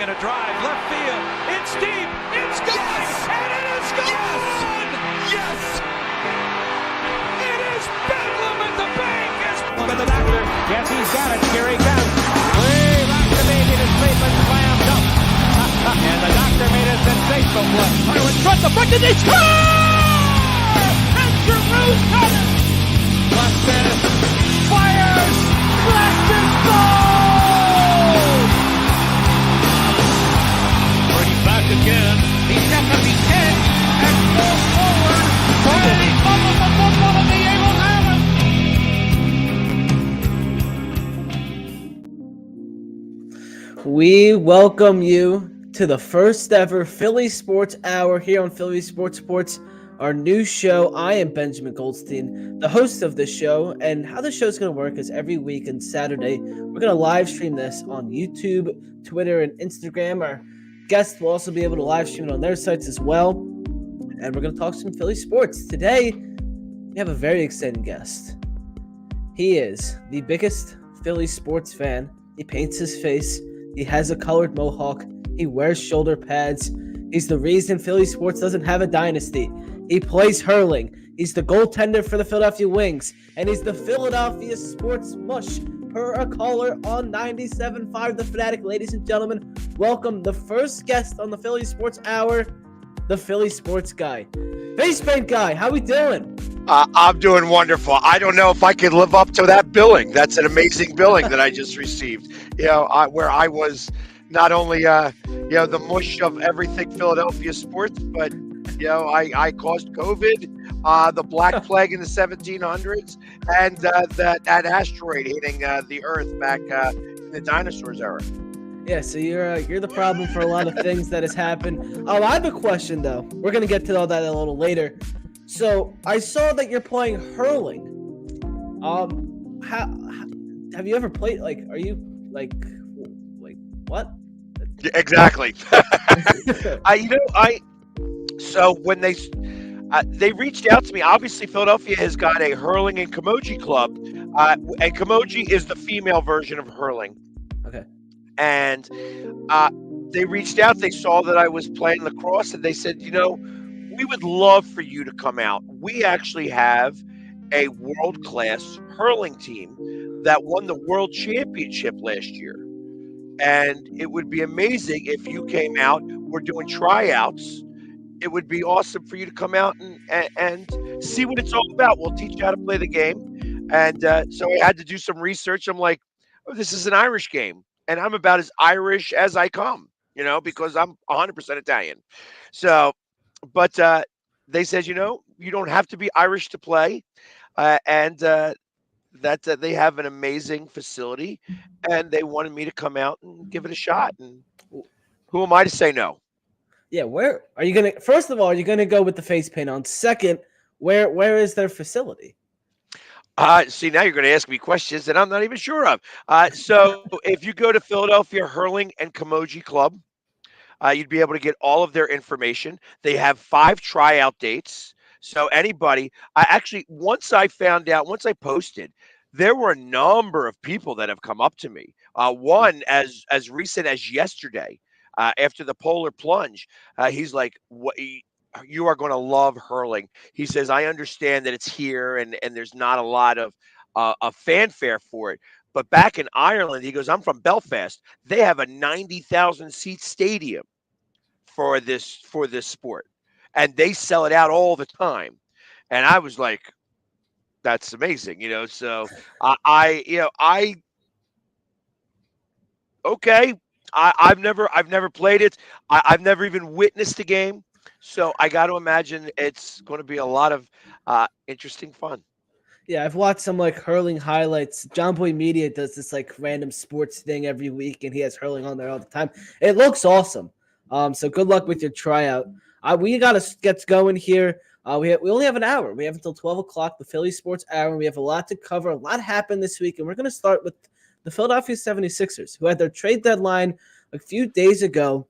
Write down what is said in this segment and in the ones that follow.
swing and a drive, left field. It's deep. It's gone. Yes! And it is gone. Yes! It is bedlam at the bank. Look at the doctor. Yes, he's got it. Here he comes. Way back to me. It is safe and slammed up. And the doctor made a sensational play. Fire in front. The front to the score! And Giroux's got it. Left fires. Left and goal! Brady back again. He's got to be 10 and goes forward. Brady fumbles the football and the Eagles have it. We welcome you to the first ever Philly Sports Hour here on Philly Sports, our new show. I am Benjamin Goldstein, the host of this show, and how the show is going to work is every week on Saturday, we're going to live stream this on YouTube, Twitter, and Instagram. Our guests will also be able to live stream it on their sites as well, and we're going to talk some Philly sports. Today, we have a very exciting guest. He is the biggest Philly sports fan. He paints his face. He has a colored mohawk. He wears shoulder pads. He's the reason Philly sports doesn't have a dynasty. He plays hurling. He's the goaltender for the Philadelphia Wings. And he's the Philadelphia sports mush per a caller on 97.5 The Fanatic. Ladies and gentlemen, welcome the first guest on the Philly Sports Hour, the Philly Sports Guy. Face paint guy, how we doing? I'm doing wonderful. I don't know if I could live up to that billing. That's an amazing billing that I just received. Where I was not only, the mush of everything Philadelphia sports, but, I caused COVID, the Black Plague in the 1700s, and that asteroid hitting the Earth back in the dinosaurs era. Yeah, so you're the problem for a lot of things that has happened. I have a question, though. We're going to get to all that a little later. So I saw that you're playing hurling. Have you ever played? Are you what? Yeah, exactly. So when they reached out to me, obviously Philadelphia has got a hurling and camogie club, and camogie is the female version of hurling. Okay. And they reached out. They saw that I was playing lacrosse, and they said, we would love for you to come out. We actually have a world-class hurling team that won the world championship last year. And it would be amazing if you came out. We're doing tryouts. It would be awesome for you to come out and see what it's all about. We'll teach you how to play the game. And so I had to do some research. I'm like, oh, this is an Irish game. And I'm about as Irish as I come, because I'm 100% Italian. So, but they said, you don't have to be Irish to play. And that they have an amazing facility, and they wanted me to come out and give it a shot. And who am I to say no? Yeah, where are you gonna? First of all, are you gonna go with the face paint on? Second, where is their facility? See, now you're going to ask me questions that I'm not even sure of. So if you go to Philadelphia Hurling and Camogie Club, you'd be able to get all of their information. They have 5 tryout dates. So anybody, once I posted, there were a number of people that have come up to me. One as recent as yesterday, after the polar plunge, he's like, "What? You are going to love hurling." He says, "I understand that it's here and there's not a lot of fanfare for it. But back in Ireland," he goes, "I'm from Belfast. They have a 90,000 seat stadium for this sport, and they sell it out all the time." And I was like, "That's amazing," So okay. I've never played it. I've never even witnessed a game. So I got to imagine it's going to be a lot of interesting fun. Yeah, I've watched some hurling highlights. John Boy Media does this random sports thing every week, and he has hurling on there all the time. It looks awesome. So good luck with your tryout. We got to get going here. We only have an hour. We have until 12 o'clock, the Philly Sports Hour. We have a lot to cover. A lot happened this week, and we're going to start with the Philadelphia 76ers, who had their trade deadline a few days ago.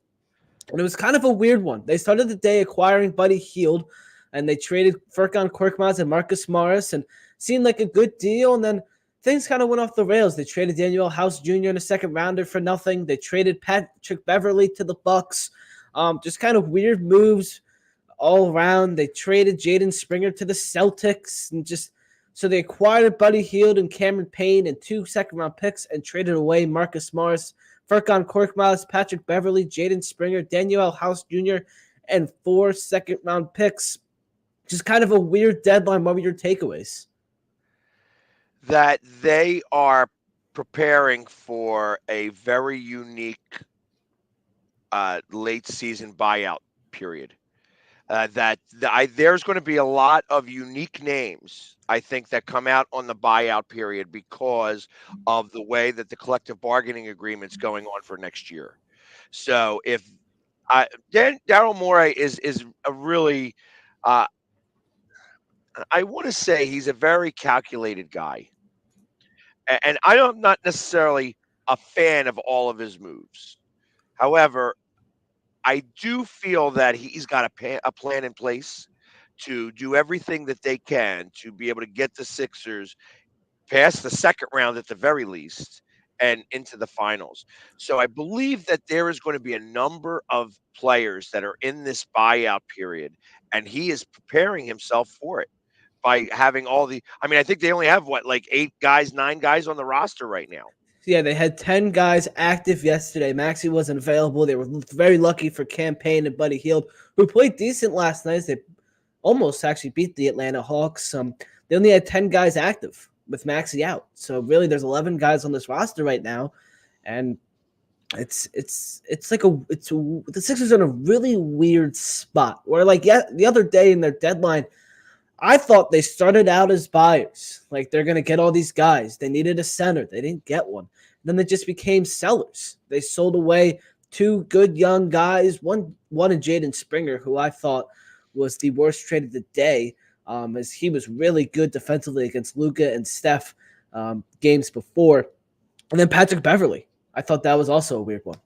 And it was kind of a weird one. They started the day acquiring Buddy Hield, and they traded Furkan Korkmaz and Marcus Morris, and seemed like a good deal. And then things kind of went off the rails. They traded Daniel House Jr. in a second rounder for nothing. They traded Patrick Beverly to the Bucks. Just kind of weird moves all around. They traded Jaden Springer to the Celtics, and so they acquired Buddy Hield and Cameron Payne and 2 second-round picks and traded away Marcus Morris, Furkan Korkmaz, Patrick Beverly, Jaden Springer, Daniel House Jr., and 4 second-round picks. Just kind of a weird deadline. What were your takeaways? That they are preparing for a very unique late season buyout period. There's going to be a lot of unique names, I think, that come out on the buyout period because of the way that the collective bargaining agreement's going on for next year. So if Daryl Morey is a really, I want to say he's a very calculated guy, and I'm not necessarily a fan of all of his moves. However, I do feel that he's got a plan in place to do everything that they can to be able to get the Sixers past the second round at the very least and into the finals. So I believe that there is going to be a number of players that are in this buyout period, and he is preparing himself for it by having I think they only have 9 guys on the roster right now. Yeah, they had 10 guys active yesterday. Maxey wasn't available. They were very lucky for Cam Payne and Buddy Hield, who played decent last night. They almost actually beat the Atlanta Hawks. They only had 10 guys active with Maxey out. So really, there's 11 guys on this roster right now, and the Sixers are in a really weird spot. Where the other day in their deadline, I thought they started out as buyers. Like, they're going to get all these guys. They needed a center. They didn't get one. Then they just became sellers. They sold away 2 good young guys, one in Jaden Springer, who I thought was the worst trade of the day, as he was really good defensively against Luka and Steph games before. And then Patrick Beverly. I thought that was also a weird one.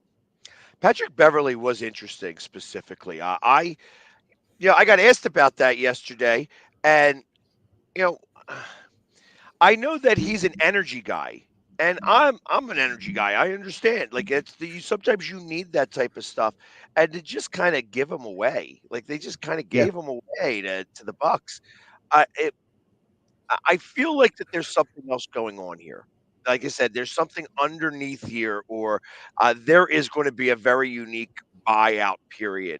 Patrick Beverly was interesting specifically. I got asked about that yesterday. And, I know that he's an energy guy, and I'm an energy guy. I understand. Sometimes you need that type of stuff, and to just kind of give him away, they just kind of gave him away to the Bucks. I feel like that there's something else going on here. Like I said, there's something underneath here, or there is going to be a very unique buyout period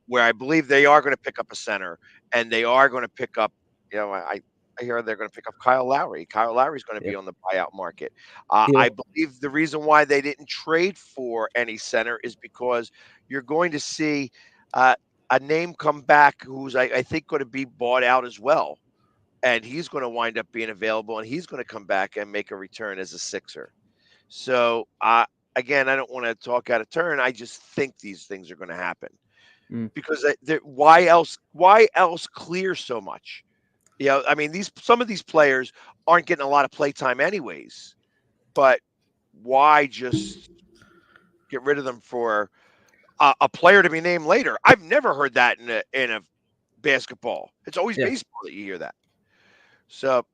where I believe they are going to pick up a center. And they are going to pick up, I hear they're going to pick up Kyle Lowry. Kyle Lowry's going to be on the buyout market. I believe the reason why they didn't trade for any center is because you're going to see a name come back who's, I think, going to be bought out as well. And he's going to wind up being available, and he's going to come back and make a return as a Sixer. So, again, I don't want to talk out of turn. I just think these things are going to happen. Because why else clear so much? Some of these players aren't getting a lot of play time anyways. But why just get rid of them for a player to be named later? I've never heard that in a basketball. It's always baseball that you hear that. So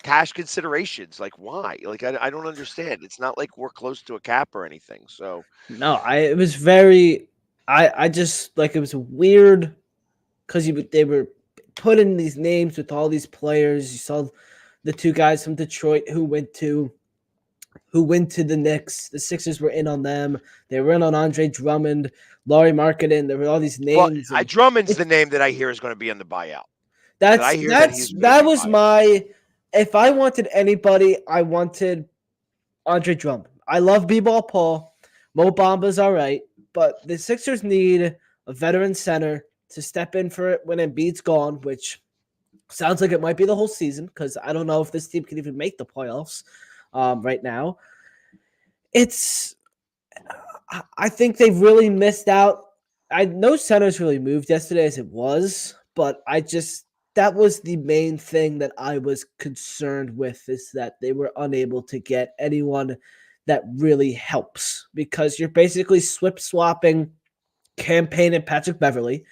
cash considerations, why? I don't understand. It's not like we're close to a cap or anything. So no, it was very. I just it was weird because they were putting these names with all these players. You saw the 2 guys from Detroit who went to the Knicks. The Sixers were in on them. They were in on Andre Drummond, Lauri Markkanen. There were all these names. Well, Drummond's the name that I hear is going to be in the buyout. That was my. If I wanted anybody, I wanted Andre Drummond. I love B-Ball Paul. Mo Bamba's all right. But the Sixers need a veteran center to step in for it when Embiid's gone, which sounds like it might be the whole season because I don't know if this team can even make the playoffs right now. I think they've really missed out. No centers really moved yesterday as it was, but that was the main thing that I was concerned with, is that they were unable to get anyone that really helps, because you're basically swapping Cam Payne and Patrick Beverly.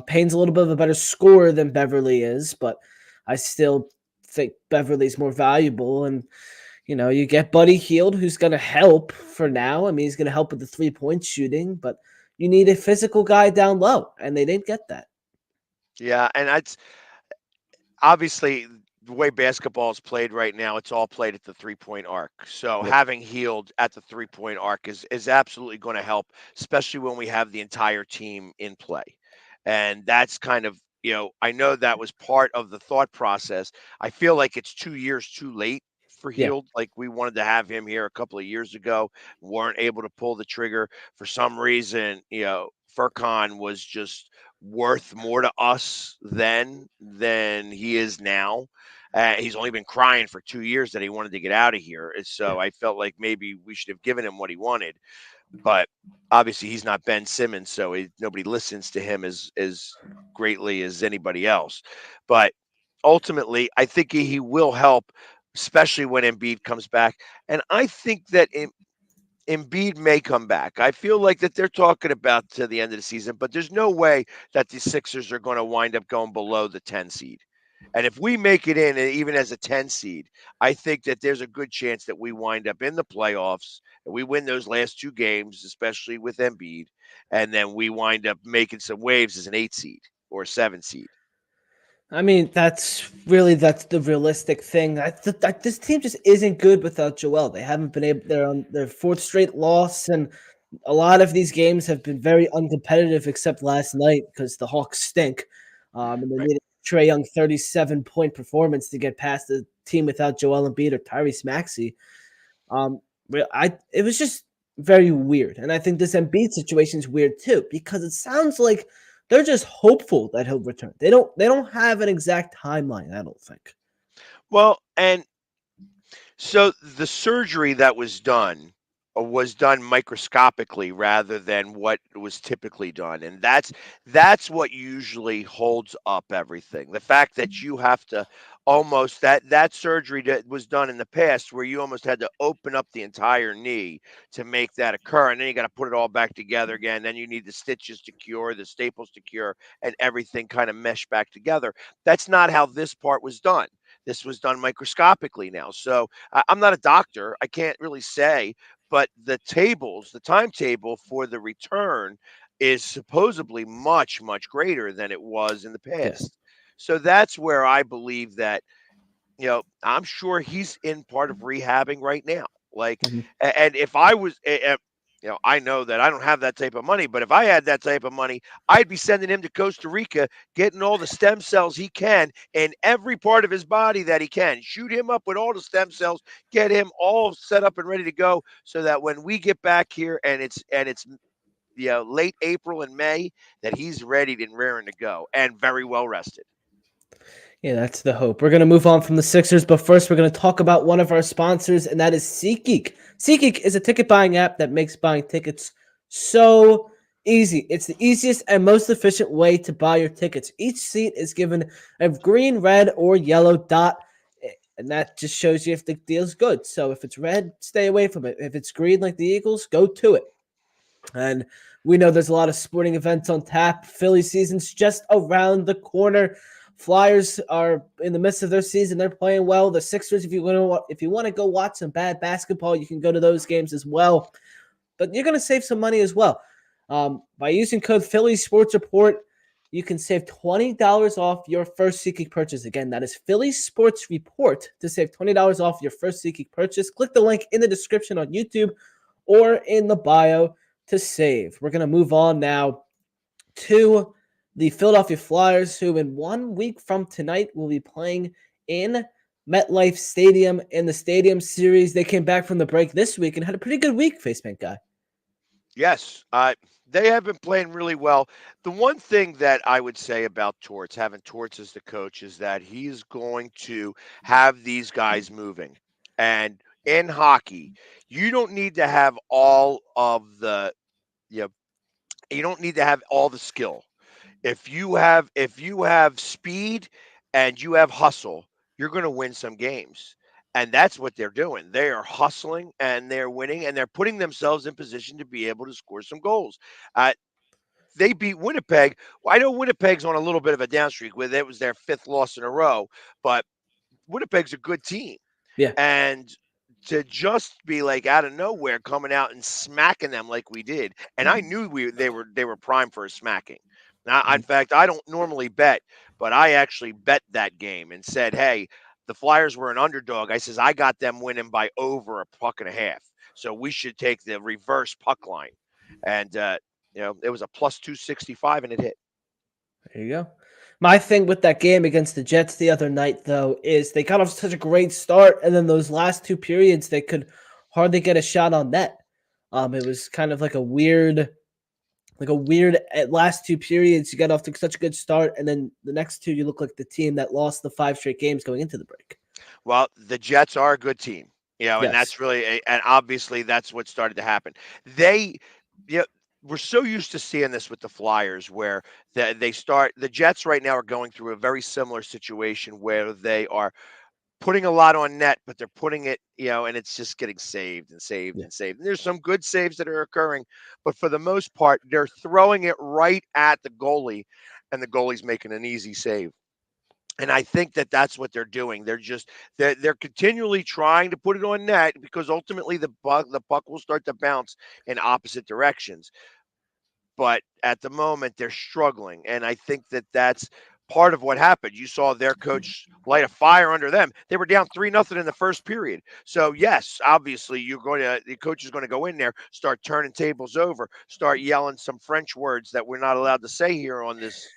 Payne's a little bit of a better scorer than Beverly is, but I still think Beverly's more valuable. And, you get Buddy Hield, who's going to help for now. I mean, he's going to help with the 3-point shooting, but you need a physical guy down low, and they didn't get that. Yeah, and that's obviously the way basketball is played right now. It's all played at the 3-point arc. So Yep. having Healed at the 3-point arc is absolutely going to help, especially when we have the entire team in play. And that's kind of, I know that was part of the thought process. I feel like it's 2 years too late for Yeah. Healed. Like we wanted to have him here a couple of years ago, weren't able to pull the trigger for some reason. Furkan was just worth more to us then than he is now. He's only been crying for 2 years that he wanted to get out of here. And so I felt like maybe we should have given him what he wanted. But obviously, he's not Ben Simmons, so nobody listens to him as greatly as anybody else. But ultimately, I think he will help, especially when Embiid comes back. And I think that Embiid may come back. I feel like that they're talking about to the end of the season, but there's no way that the Sixers are going to wind up going below the 10 seed. And if we make it in, even as a 10 seed, I think that there's a good chance that we wind up in the playoffs and we win those last 2 games, especially with Embiid, and then we wind up making some waves as an 8 seed or a 7 seed. I mean, that's the realistic thing. This team just isn't good without Joel. They haven't been able. They're on their 4th straight loss, and a lot of these games have been very uncompetitive, except last night because the Hawks stink, and they needed Trae Young 37-point performance to get past the team without Joel Embiid or Tyrese Maxey. It was just very weird, and I think this Embiid situation is weird too because it sounds like they're just hopeful that he'll return. They don't have an exact timeline, I don't think. Well, and so the surgery that was done microscopically rather than what was typically done, and that's what usually holds up everything. The fact that you have to almost that surgery that was done in the past where you almost had to open up the entire knee to make that occur, and then you got to put it all back together again. Then you need the stitches to cure, the staples to cure, and everything kind of mesh back together. That's not how this part was done. This was done microscopically now. So I'm not a doctor. I can't really say, but the timetable for the return is supposedly much, much greater than it was in the past. Yeah. So that's where I believe that, I'm sure he's in part of rehabbing right now. Like, and if I was, I know that I don't have that type of money, but if I had that type of money, I'd be sending him to Costa Rica, getting all the stem cells he can in every part of his body that he can. Shoot him up with all the stem cells, get him all set up and ready to go, so that when we get back here and it's late April and May, that he's ready and raring to go and very well rested. Yeah, that's the hope. We're going to move on from the Sixers, but first we're going to talk about one of our sponsors, and that is SeatGeek. SeatGeek is a ticket buying app that makes buying tickets so easy. It's the easiest and most efficient way to buy your tickets. Each seat is given a green, red, or yellow dot, and that just shows you if the deal's good. So if it's red, stay away from it. If it's green like the Eagles, go to it. And we know there's a lot of sporting events on tap. Philly season's just around the corner. Flyers are in the midst of their season. They're playing well. The Sixers, if you want to go watch some bad basketball, you can go to those games as well. But you're going to save some money as well. By using code Philly Sports Report, you can save $20 off your first SeatGeek purchase. Again, that is Philly Sports Report to save $20 off your first SeatGeek purchase. Click the link in the description on YouTube or in the bio to save. We're going to move on now to the Philadelphia Flyers, who in 1 week from tonight will be playing in MetLife Stadium in the Stadium Series. They came back from the break this week and had a pretty good week, Facepaint Guy. Yes, they have been playing really well. The one thing that I would say about Torts, having Torts as the coach, is that he's going to have these guys moving. And in hockey, you don't need to have all of the, you don't need to have all the skill. If you have speed and you have hustle, you're going to win some games. And that's what they're doing. They are hustling and they're winning and they're putting themselves in position to be able to score some goals. They beat Winnipeg. Well, I know Winnipeg's on a little bit of a down streak where it was their 5th loss in a row, but Winnipeg's a good team. Yeah. And to just be like out of nowhere coming out and smacking them like we did, and I knew they were primed for a smacking. Now, in fact, I don't normally bet, but I actually bet that game and said, "Hey, the Flyers were an underdog." I says I got them winning by over a puck and a half, so we should take the reverse puck line, and it was a plus 265, and it hit. There you go. My thing with that game against the Jets the other night, though, is they got off such a great start, and then those last two periods, they could hardly get a shot on net. It was kind of like a weird last two periods. You got off to such a good start, and then the next two, you look like the team that lost the 5 straight games going into the break. Well, the Jets are a good team, and Yes. that's really, and obviously that's what started to happen. They, we're so used to seeing this with the Flyers, where the Jets right now are going through a very similar situation where they are putting a lot on net, but they're putting it, and it's just getting saved and saved and saved. And there's some good saves that are occurring, but for the most part, they're throwing it right at the goalie, and the goalie's making an easy save. And I think that that's what they're doing. They're continually trying to put it on net because ultimately the puck will start to bounce in opposite directions. But at the moment they're struggling, and I think that that's part of what happened. You saw their coach light a fire under them. They were down 3-0 in the first period. So yes, obviously the coach is going to go in there, start turning tables over, start yelling some French words that we're not allowed to say here on this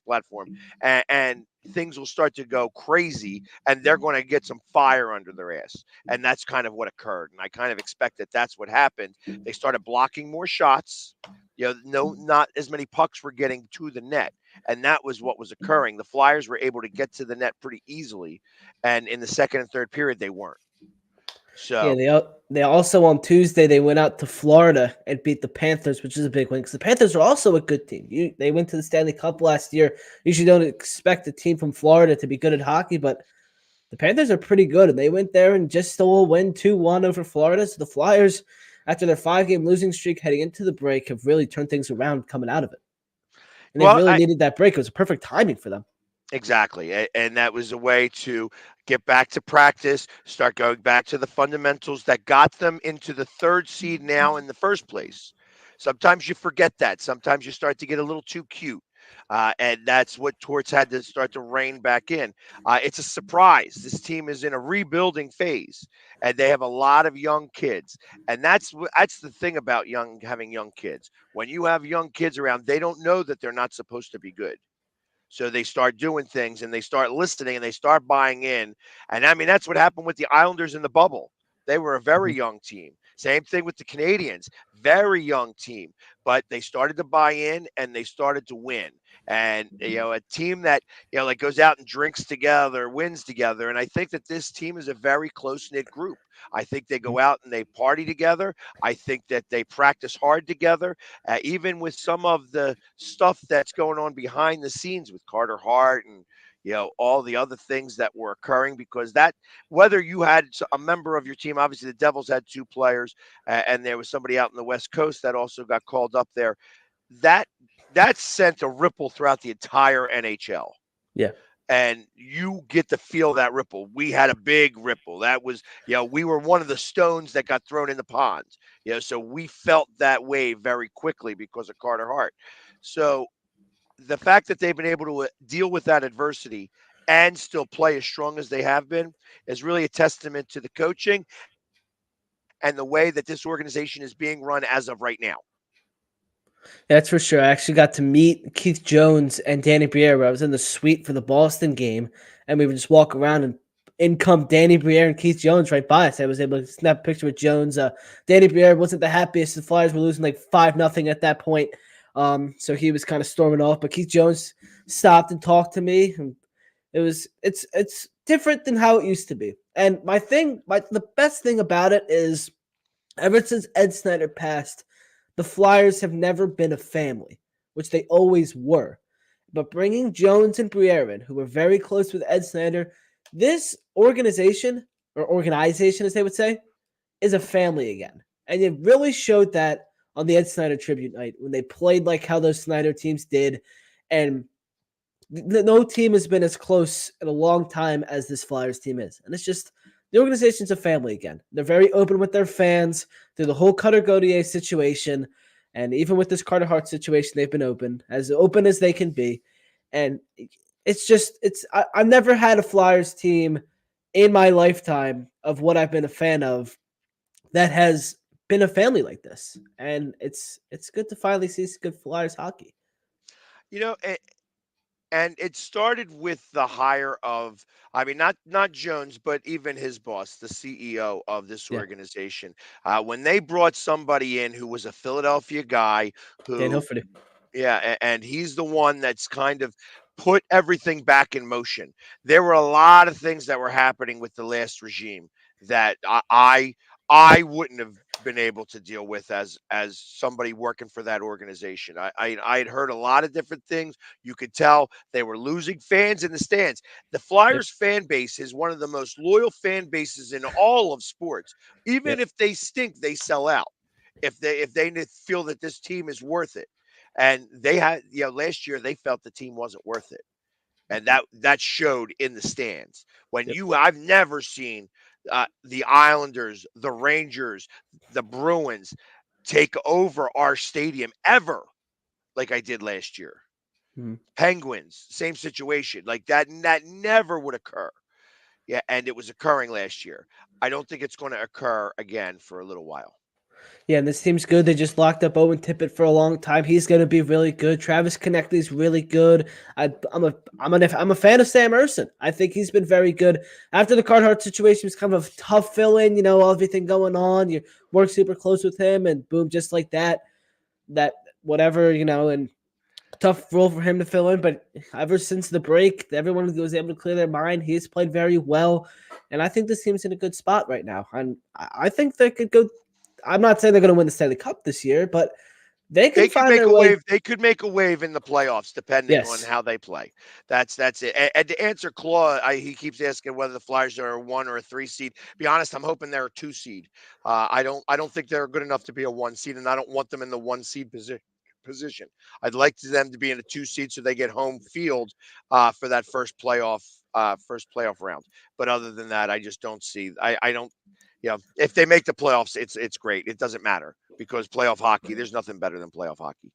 platform, and things will start to go crazy, and they're going to get some fire under their ass. And that's kind of what occurred. And I kind of expect that that's what happened. They started blocking more shots. Not as many pucks were getting to the net. And that was what was occurring. The Flyers were able to get to the net pretty easily. And in the second and third period, they weren't. So yeah, they also on Tuesday, they went out to Florida and beat the Panthers, which is a big win because the Panthers are also a good team. They went to the Stanley Cup last year. Usually don't expect a team from Florida to be good at hockey, but the Panthers are pretty good. And they went there and just stole a win 2-1 over Florida. So the Flyers, after their 5-game losing streak heading into the break, have really turned things around coming out of it. And they really needed that break. It was a perfect timing for them. Exactly. And that was a way to get back to practice, start going back to the fundamentals that got them into the 3rd seed now in the first place. Sometimes you forget that. Sometimes you start to get a little too cute. And that's what Torts had to start to rein back in. It's a surprise. This team is in a rebuilding phase, and they have a lot of young kids. And that's the thing about having young kids. When you have young kids around, they don't know that they're not supposed to be good. So they start doing things, and they start listening, and they start buying in. And I mean, that's what happened with the Islanders in the bubble. They were a very young team. Same thing with the Canadians, very young team, but they started to buy in and they started to win. And, a team that, like goes out and drinks together, wins together. And I think that this team is a very close-knit group. I think they go out and they party together. I think that they practice hard together, even with some of the stuff that's going on behind the scenes with Carter Hart and, all the other things that were occurring, because that, whether you had a member of your team, obviously the Devils had 2 players, and there was somebody out in the West Coast that also got called up there. That sent a ripple throughout the entire NHL. Yeah. And you get to feel that ripple. We had a big ripple. That was, we were one of the stones that got thrown in the pond. So we felt that wave very quickly because of Carter Hart. So the fact that they've been able to deal with that adversity and still play as strong as they have been is really a testament to the coaching and the way that this organization is being run as of right now. That's for sure. I actually got to meet Keith Jones and Danny Briere. I was in the suite for the Boston game, and we would just walk around, and in come Danny Briere and Keith Jones right by us. I was able to snap a picture with Jones. Danny Briere wasn't the happiest. The Flyers were losing like 5-0 at that point. So he was kind of storming off, but Keith Jones stopped and talked to me. And it's different than how it used to be. And the best thing about it is, ever since Ed Snider passed, the Flyers have never been a family, which they always were. But bringing Jones and Briere in, who were very close with Ed Snider, this organization, as they would say, is a family again. And it really showed that on the Ed Snider tribute night when they played like how those Snider teams did. And No team has been as close in a long time as this Flyers team is. And it's just the organization's a family again. They're very open with their fans through the whole Cutter Gauthier situation. And even with this Carter Hart situation, they've been open as they can be. And I've never had a Flyers team in my lifetime of what I've been a fan of that has been a family like this. And it's good to finally see some good Flyers hockey. You know, and it started with the hire of, I mean, not Jones, but even his boss, the CEO of this Yeah. organization. When they brought somebody in who was a Philadelphia guy Dan who, Hilferty. yeah, and he's the one that's kind of put everything back in motion. There were a lot of things that were happening with the last regime that I wouldn't have been able to deal with as somebody working for that organization. I had heard a lot of different things. You could tell they were losing fans in the stands. The Yep. Flyers fan base is one of the most loyal fan bases in all of sports. Even Yep. if they stink, they sell out. If they feel that this team is worth it. And they had, last year they felt the team wasn't worth it. And that showed in the stands. Yep. I've never seen the Islanders, the Rangers, the Bruins take over our stadium ever like I did last year. Mhm. Penguins, same situation. Like that never would occur. Yeah, and it was occurring last year. I don't think it's going to occur again for a little while. Yeah, and this team's good. They just locked up Owen Tippett for a long time. He's going to be really good. Travis Konecny's really good. I'm a fan of Sam Ersson. I think he's been very good. After the Carter situation was kind of a tough fill-in, everything going on. You work super close with him, and boom, just like that whatever, and tough role for him to fill in. But ever since the break, everyone was able to clear their mind. He's played very well, and I think this team's in a good spot right now. And I think they could go. I'm not saying they're going to win the Stanley Cup this year, but they can They could find make their a way. wave. They could make a wave in the playoffs, depending on Yes. how they play. That's it. And to answer Claude, he keeps asking whether the Flyers are a 1 or a 3 seed. Be honest, I'm hoping they're a 2 seed. I don't think they're good enough to be a 1 seed, and I don't want them in the 1 seed position. I'd like them to be in a 2 seed so they get home field for that first playoff round. But other than that, I just don't see. I don't. If they make the playoffs, it's great. It doesn't matter because playoff hockey, there's nothing better than playoff hockey.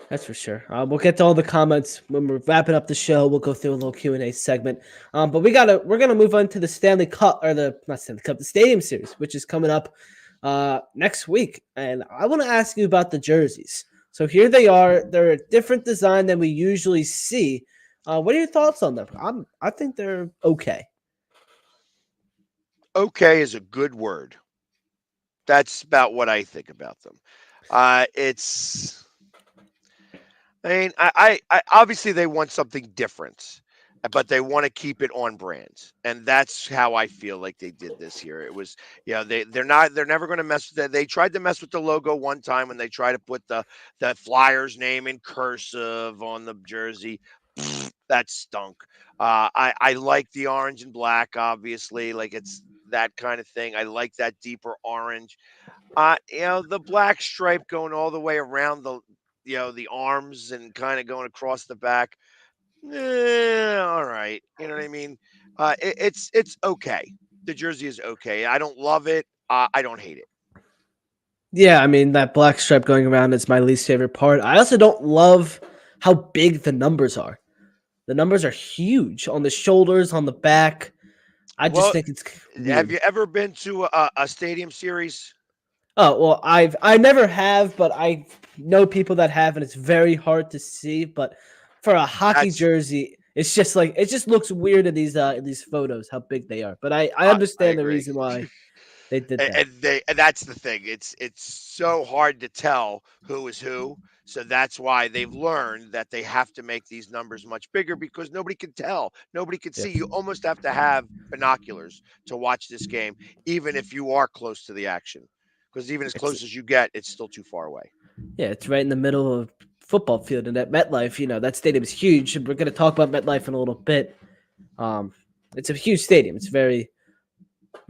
That's for sure. We'll get to all the comments when we're wrapping up the show. We'll go through a little Q&A segment. But we're gonna move on to the Stanley Cup, or the Stadium Series, which is coming up next week. And I want to ask you about the jerseys. So here they are. They're a different design than we usually see. What are your thoughts on them? I think they're okay. Okay is a good word. That's about what I think about them. It's. I mean, I obviously they want something different, but they want to keep it on brand, and that's how I feel like they did this year. It was, they're never going to mess with that. They tried to mess with the logo one time when they tried to put the Flyers name in cursive on the jersey. That stunk. I like the orange and black, obviously, like it's that kind of thing. I like that deeper orange. The black stripe going all the way around the arms and kind of going across the back. All right. You know what I mean? It's okay. The jersey is okay. I don't love it. I don't hate it. Yeah, I mean, that black stripe going around is my least favorite part. I also don't love how big the numbers are. The numbers are huge on the shoulders, on the back. I just think it's weird. Have you ever been to a stadium series? Oh, well, I never have, but I know people that have, and it's very hard to see. But for a hockey jersey, it's just like it just looks weird in these photos how big they are. But I understand the reason why they did that. And that's the thing. It's so hard to tell who is who. So that's why they've learned that they have to make these numbers much bigger because nobody can tell. Nobody can see. You almost have to have binoculars to watch this game, even if you are close to the action. Because even as close as you get, it's still too far away. Yeah, it's right in the middle of football field, and at MetLife, that stadium is huge. And we're going to talk about MetLife in a little bit. It's a huge stadium. It's very,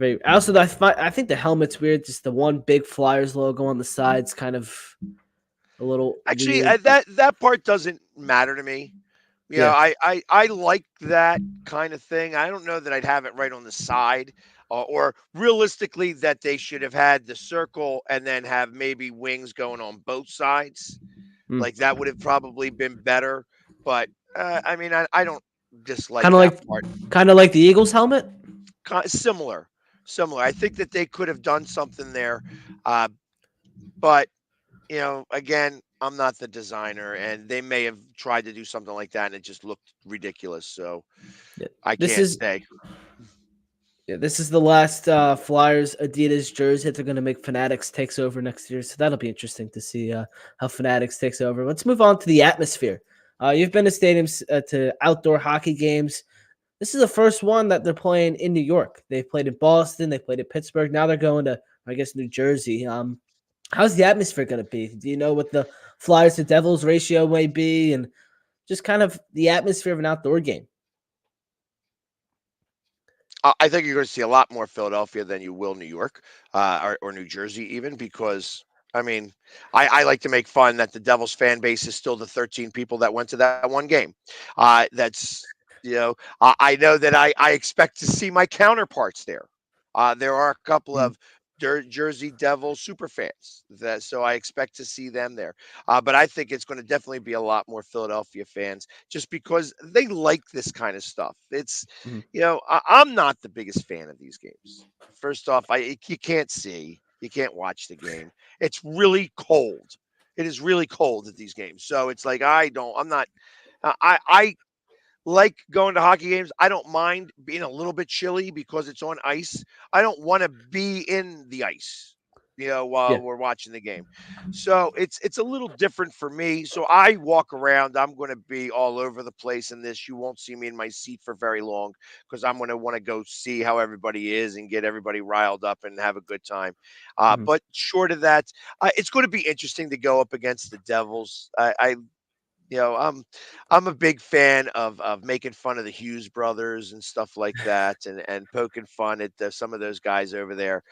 very. Also, I think the helmet's weird. Just the one big Flyers logo on the sides, kind of a little. Actually, weird. that part doesn't matter to me. You know, I like that kind of thing. I don't know that I'd have it right on the side, or realistically that they should have had the circle and then have maybe wings going on both sides. Mm. Like that would have probably been better. But I mean, I don't dislike Kind of that like, part. the Eagles helmet. Similar, similar. I think that they could have done something there, uh, but you know, again, I'm not the designer, and they may have tried to do something like that, and it just looked ridiculous. So Yeah. I This can't is say. Yeah, this is the last Flyers Adidas jersey that they're going to make. Fanatics takes over next year, so that'll be interesting to see how Fanatics takes over. Let's move on to the atmosphere. You've been to stadiums to outdoor hockey games. This is the first one that they're playing in New York. They've played in Boston, they played in Pittsburgh. Now they're going to, I guess, New Jersey. How's the atmosphere going to be? Do you know what the Flyers to Devils ratio may be, and just kind of the atmosphere of an outdoor game? I think you're going to see a lot more Philadelphia than you will New York, or New Jersey, even because I mean, I like to make fun that the Devils fan base is still the 13 people that went to that one game. That's you know, I know that I expect to see my counterparts there. There are a couple Mhm. of Jersey Devil super fans that so I expect to see them there. But I think it's going to definitely be a lot more Philadelphia fans just because they like this kind of stuff. It's Mhm. you know, I'm not the biggest fan of these games. First off, you can't see, you can't watch the game. It's really cold. It is really cold at these games. So it's like I'm not. I like going to hockey games. I don't mind being a little bit chilly because it's on ice. I don't want to be in the ice, you know, Yeah. while we're watching the game. So it's a little different for me. So I walk around. I'm going to be all over the place in this. You won't see me in my seat for very long because I'm going to want to go see how everybody is and get everybody riled up and have a good time. Mhm. But short of that, it's going to be interesting to go up against the Devils. I you know, I'm a big fan of making fun of the Hughes brothers and stuff like that, and poking fun at some of those guys over there.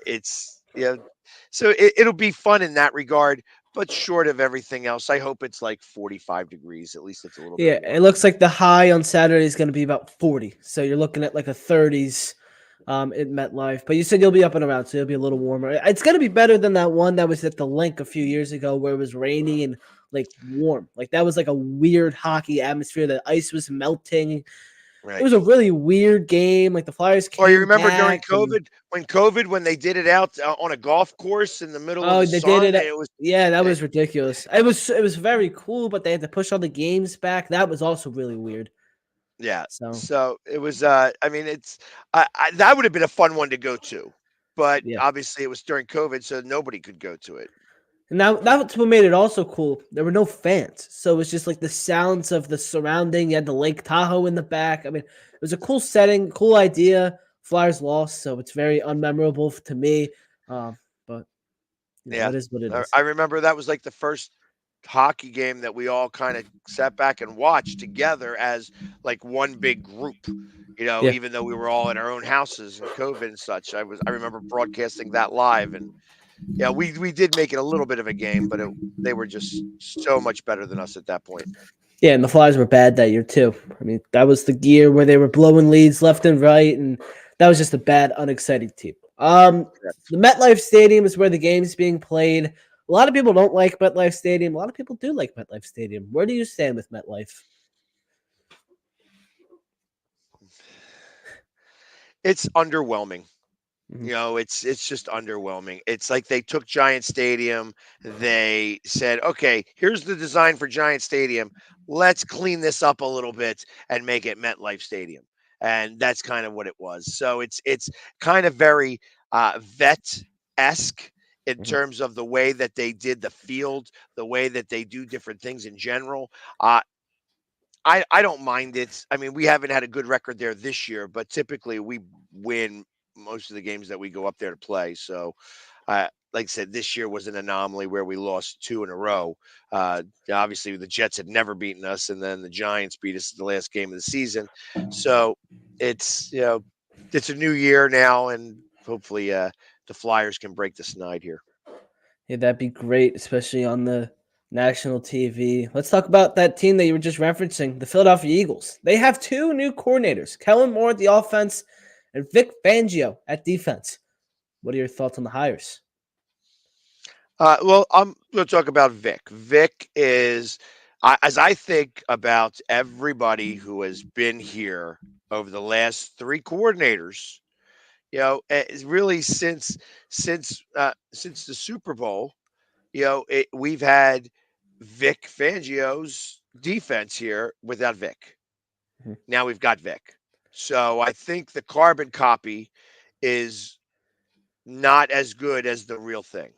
It's you know, so it'll be fun in that regard. But short of everything else, I hope it's like 45 degrees. At least it's a little bit Yeah, it warm. looks like the high on Saturday is going to be about 40. So you're looking at like a 30s in MetLife. But you said you'll be up and around, so it'll be a little warmer. It's going to be better than that one that was at the Link a few years ago where it was rainy and like warm. Like that was like a weird hockey atmosphere. The ice was melting. It Right. was a really weird game. Like the Flyers Or you came remember during back and COVID, when they did it out on a golf course in the middle of oh, the they did sun, it. and it was Yeah, that eh, was ridiculous. It was very cool, but they had to push all the games back. That was also really weird. yeah. So So it was. I mean, that would have been a fun one to go to, but yeah. obviously it was during COVID, so nobody could go to it. And that's what made it also cool. There were no fans. So it was just like the sounds of the surrounding. You had the Lake Tahoe in the back. I mean, it was a cool setting, cool idea. Flyers lost, so it's very unmemorable to me. But Yeah, it is what it I is. I remember that was like the first hockey game that we all kind of sat back and watched together as like one big group. You know, Yeah. even though we were all in our own houses and COVID and such, I remember broadcasting that live, and yeah, we did make it a little bit of a game, but they were just so much better than us at that point. Yeah, and the Flyers were bad that year too. I mean, that was the year where they were blowing leads left and right, and that was just a bad, unexciting team. The MetLife Stadium is where the game's being played. A lot of people don't like MetLife Stadium. A lot of people do like MetLife Stadium. Where do you stand with MetLife? It's underwhelming. Mhm. You know, it's just underwhelming. It's like they took Giant Stadium, they said, "Okay, here's the design for Giant Stadium. Let's clean this up a little bit and make it MetLife Stadium." And that's kind of what it was. So it's kind of very vet-esque in Mhm. terms of the way that they did the field, the way that they do different things in general. Uh, I don't mind it. I mean, we haven't had a good record there this year, but typically we win most of the games that we go up there to play. So, like I said, this year was an anomaly where we lost two in a row. Obviously, the Jets had never beaten us, and then the Giants beat us the last game of the season. So it's it's a new year now, and hopefully, the Flyers can break the snide here. Yeah, that'd be great, especially on the national TV. Let's talk about that team that you were just referencing, the Philadelphia Eagles. They have two new coordinators, Kellen Moore at the offense and Vic Fangio at defense. What are your thoughts on the hires? Well, I'm going to talk about Vic. Vic is, as I think about everybody who has been here over the last three coordinators, it's really since the Super Bowl, we've had Vic Fangio's defense here without Vic. Mhm. Now we've got Vic. So I think the carbon copy is not as good as the real thing.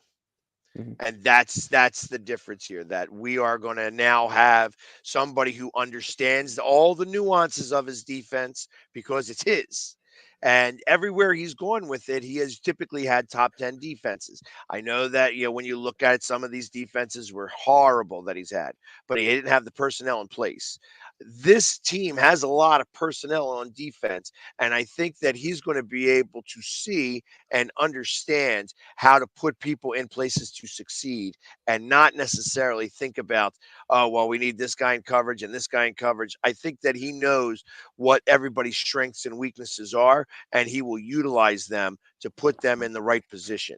Mhm. And that's the difference here, that we are going to now have somebody who understands all the nuances of his defense because it's his. And everywhere he's gone with it, he has typically had top 10 defenses. I know that, when you look at it, some of these defenses were horrible that he's had, but he didn't have the personnel in place. This team has a lot of personnel on defense, and I think that he's going to be able to see and understand how to put people in places to succeed, and not necessarily think about, oh, well, we need this guy in coverage and this guy in coverage. I think that he knows what everybody's strengths and weaknesses are, and he will utilize them to put them in the right position.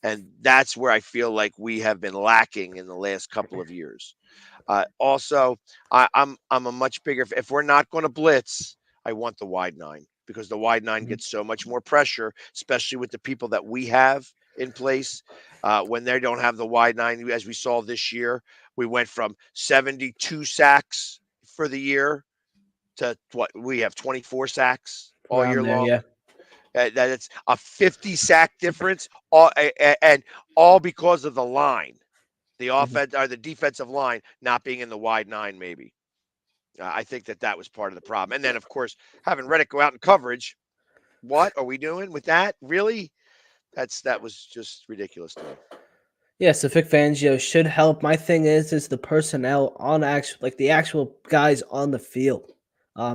And that's where I feel like we have been lacking in the last couple of years. Also, I'm a much bigger. If we're not going to blitz, I want the wide nine, because the wide nine Mhm. gets so much more pressure, especially with the people that we have in place. When they don't have the wide nine, as we saw this year, we went from 72 sacks for the year to what we have, 24 sacks all Around year there, long. yeah. That it's a 50 sack difference, and all because of the line, the Mhm. offense or the defensive line not being in the wide nine, maybe. I think that was part of the problem. And then, of course, having Reddick go out in coverage. What are we doing with that? Really? That was just ridiculous to me. Yeah, so Vic Fangio should help. My thing is the personnel on the actual guys on the field.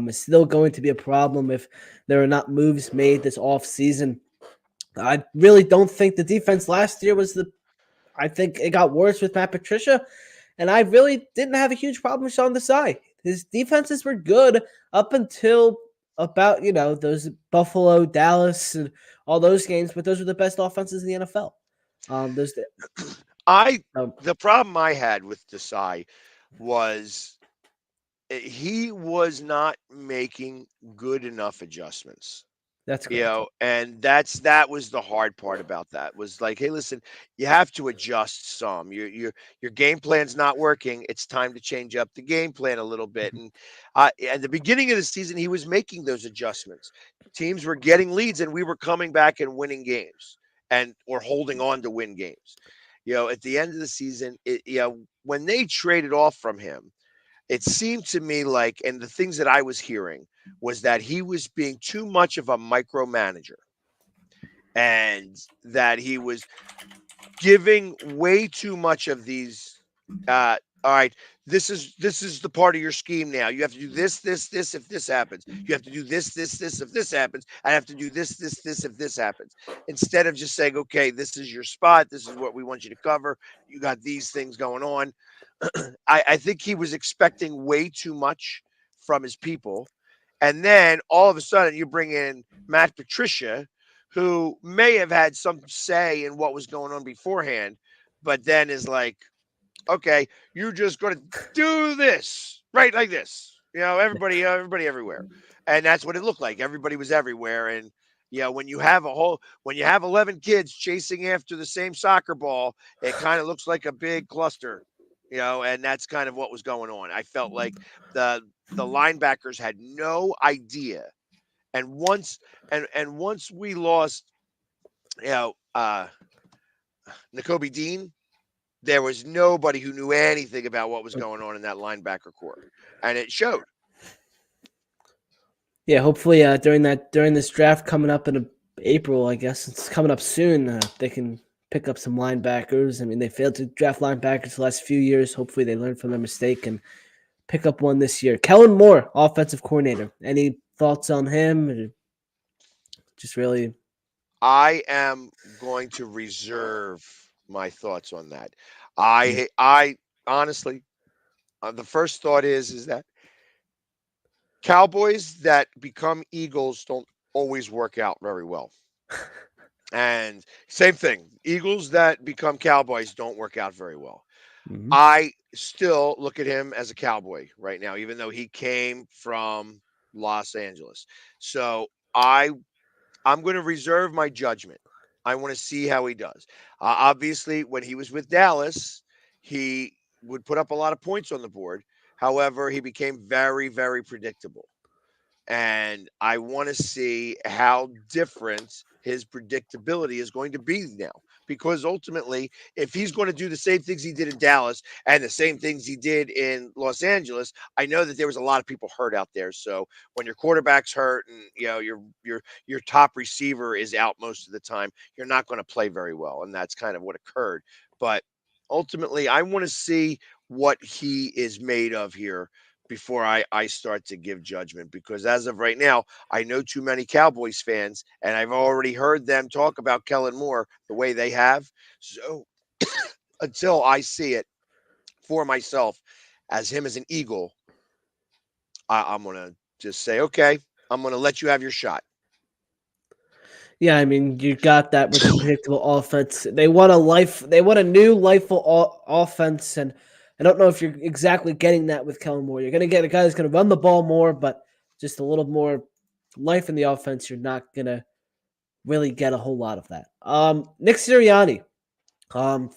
Is still going to be a problem if there are not moves made this off season. I really don't think the defense last year was the. I think it got worse with Matt Patricia, and I really didn't have a huge problem with Sean Desai. His defenses were good up until about those Buffalo, Dallas, and all those games, but those were the best offenses in the NFL. Those I um, The problem I had with Desai was, he was not making good enough adjustments. that's correct. And that was the hard part about that, was like, hey, listen, you have to adjust some. Your game plan's not working. It's time to change up the game plan a little bit. And at the beginning of the season, he was making those adjustments. Teams were getting leads, and we were coming back and winning games, and or holding on to win games. At the end of the season, when they traded off from him, it seemed to me like, and the things that I was hearing, was that he was being too much of a micromanager, and that he was giving way too much of these. All right, this is the part of your scheme now. You have to do this if this happens. You have to do this if this happens. I have to do this if this happens. Instead of just saying, okay, this is your spot. This is what we want you to cover. You got these things going on. I think he was expecting way too much from his people. And then all of a sudden, you bring in Matt Patricia, who may have had some say in what was going on beforehand, but then is like, okay, you're just going to do this right like this. Everybody everywhere. And that's what it looked like. Everybody was everywhere. And when you have 11 kids chasing after the same soccer ball, it kind of looks like a big cluster. And that's kind of what was going on. I felt like the linebackers had no idea. And once we lost, Nakobe Dean, there was nobody who knew anything about what was going on in that linebacker core, and it showed. Yeah, hopefully during this draft coming up in April, I guess it's coming up soon. They can pick up some linebackers. I mean, they failed to draft linebackers the last few years. Hopefully, they learn from their mistake and pick up one this year. Kellen Moore, offensive coordinator. Any thoughts on him? Just really. I am going to reserve my thoughts on that. I honestly, the first thought is that Cowboys that become Eagles don't always work out very well. And same thing, Eagles that become Cowboys don't work out very well. Mhm. I still look at him as a Cowboy right now, even though he came from Los Angeles. So I'm going to reserve my judgment. I want to see how he does. Obviously, when he was with Dallas, he would put up a lot of points on the board. However, he became very, very predictable. And I want to see how different his predictability is going to be now. Because ultimately, if he's going to do the same things he did in Dallas and the same things he did in Los Angeles, I know that there was a lot of people hurt out there. So when your quarterback's hurt and your top receiver is out most of the time, you're not going to play very well, and that's kind of what occurred. But ultimately, I want to see what he is made of here before I start to give judgment, because as of right now, I know too many Cowboys fans, and I've already heard them talk about Kellen Moore the way they have. So until I see it for myself as him as an Eagle, I'm going to just say, okay, I'm going to let you have your shot. Yeah, I mean, you got that with the predictable offense. They want a life. They want a new lifeful offense, and I don't know if you're exactly getting that with Kellen Moore. You're going to get a guy who's going to run the ball more, but just a little more life in the offense. You're not going to really get a whole lot of that. Nick Sirianni, um,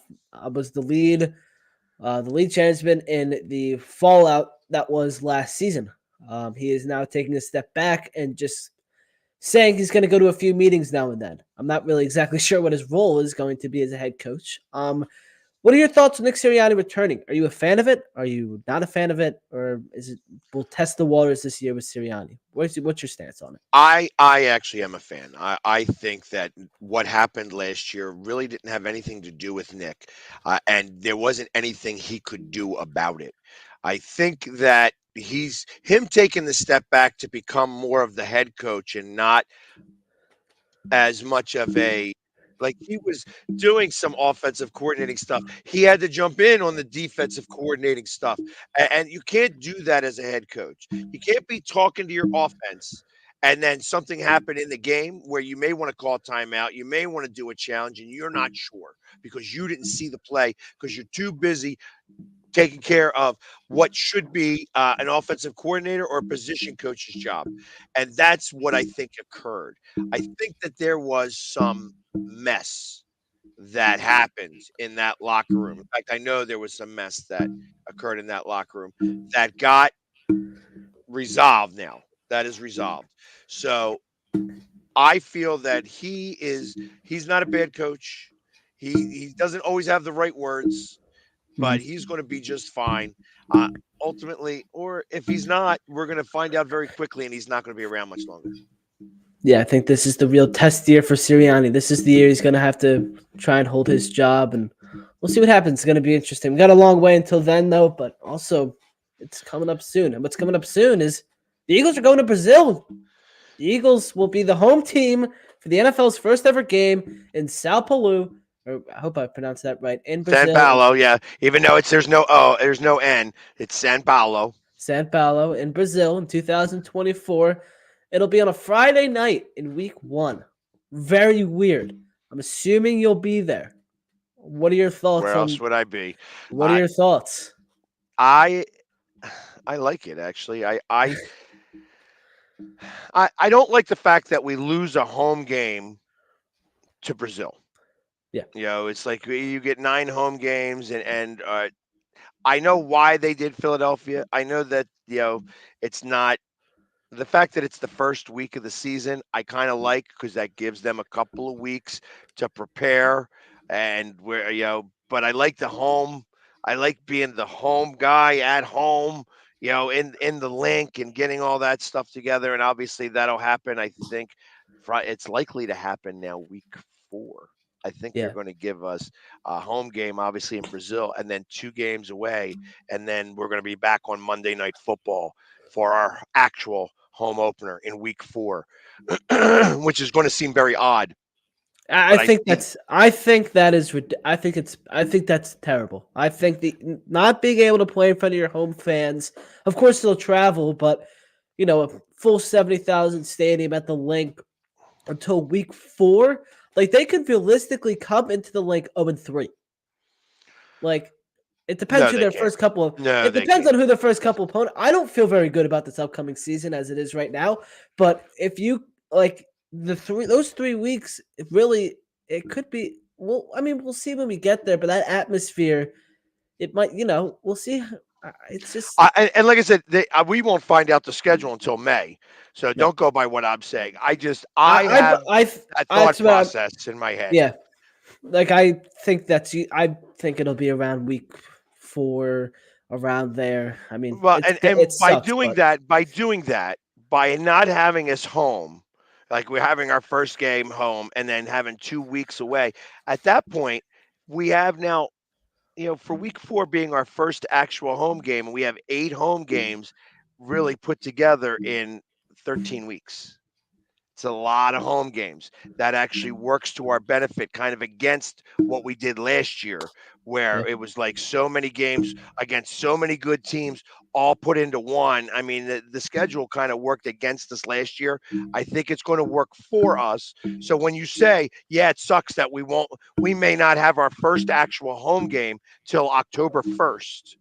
was the lead champion in the fallout that was last season. He is now taking a step back and just saying he's going to go to a few meetings now and then. I'm not really exactly sure what his role is going to be as a head coach. What are your thoughts on Nick Sirianni returning? Are you a fan of it? Are you not a fan of it? Or is it we'll test the waters this year with Sirianni? What's your stance on it? I actually am a fan. I think that what happened last year really didn't have anything to do with Nick, and there wasn't anything he could do about it. I think that he's him taking the step back to become more of the head coach and not as much of a like he was doing some offensive coordinating stuff. He had to jump in on the defensive coordinating stuff. And you can't do that as a head coach. You can't be talking to your offense and then something happened in the game where you may want to call timeout, you may want to do a challenge, and you're not sure because you didn't see the play because you're too busy taking care of what should be an offensive coordinator or a position coach's job. And that's what I think occurred. I think that there was some mess that happened in that locker room. In fact, I know there was some mess that occurred in that locker room that got resolved now. That is resolved. So I feel that he's not a bad coach. He doesn't always have the right words, but he's going to be just fine. Uh, Ultimately, or if he's not, we're going to find out very quickly, and he's not going to be around much longer. Yeah, I think this is the real test year for Sirianni. This is the year he's going to have to try and hold his job, and we'll see what happens. It's going to be interesting. We got a long way until then, though, but also it's coming up soon. And what's coming up soon is the Eagles are going to Brazil. The Eagles will be the home team for the NFL's first ever game in Sao Paulo. Or I hope I pronounced that right. In San Brazil, Paulo, yeah. Even though there's no N. It's San Paulo. San Paulo in Brazil in 2024. It'll be on a Friday night in week 1. Very weird. I'm assuming you'll be there. What are your thoughts Where else on would I be? what are your thoughts? I I like it actually. I don't like the fact that we lose a home game to Brazil. Yeah. It's like you get 9 home games, and I know why they did Philadelphia. I know that it's not the fact that it's the first week of the season. I kind of like because that gives them a couple of weeks to prepare, and but I like the home. I like being the home guy at home. In the link and getting all that stuff together, and obviously that'll happen. I think it's likely to happen now, week 4. I think they're Yeah. going to give us a home game, obviously in Brazil, and then 2 games away, and then we're going to be back on Monday Night Football for our actual home opener in week 4, which is going to seem very odd I But I think think I think that's terrible. I think the not being able to play in front of your home fans, of course they'll travel, but a full 70,000 stadium at the Link until week 4, like they could realistically come into the Link 0-3. Like it depends no, who they their can't. first couple of No, it they depends can't. on who their first couple opponent. I don't feel very good about this upcoming season as it is right now, but if you like those 3 weeks, it could be well, I mean, we'll see when we get there, but that atmosphere, it might, we'll see. It's just And like I said, we won't find out the schedule until May. So right. don't go by what I'm saying. I have that thought That's what I'm process in my head. yeah. Like I think it'll be around week 4, around there. I mean, Well, it and sucks, but by not having us home, like we're having our first game home and then having 2 weeks away, at that point, we have now, for week 4 being our first actual home game, and we have 8 home games really put together in 13 weeks. It's a lot of home games. That actually works to our benefit, kind of against what we did last year, yeah. where it was like so many games against so many good teams all put into one. I mean, the schedule kind of worked against us last year. I think it's going to work for us. So when you say, yeah, it sucks that we may not have our first actual home game till October 1st.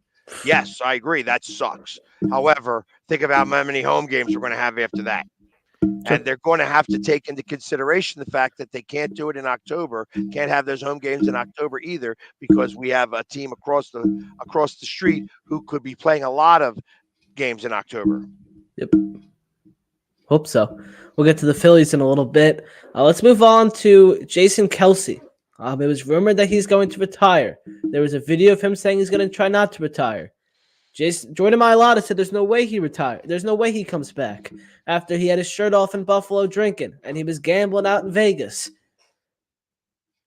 Yes, I agree. That sucks. However, think about how many home games we're going to have after that. Sure. And they're going to have to take into consideration the fact that they can't do it in October, can't have those home games in October either, because we have a team across the street who could be playing a lot of games in October. Yep. Hope so. We'll get to the Phillies in a little bit. Let's move on to Jason Kelce. It was rumored that he's going to retire. There was a video of him saying he's going to try not to retire. Jordan Mailata said there's no way he retired. There's no way he comes back after he had his shirt off in Buffalo drinking and he was gambling out in Vegas.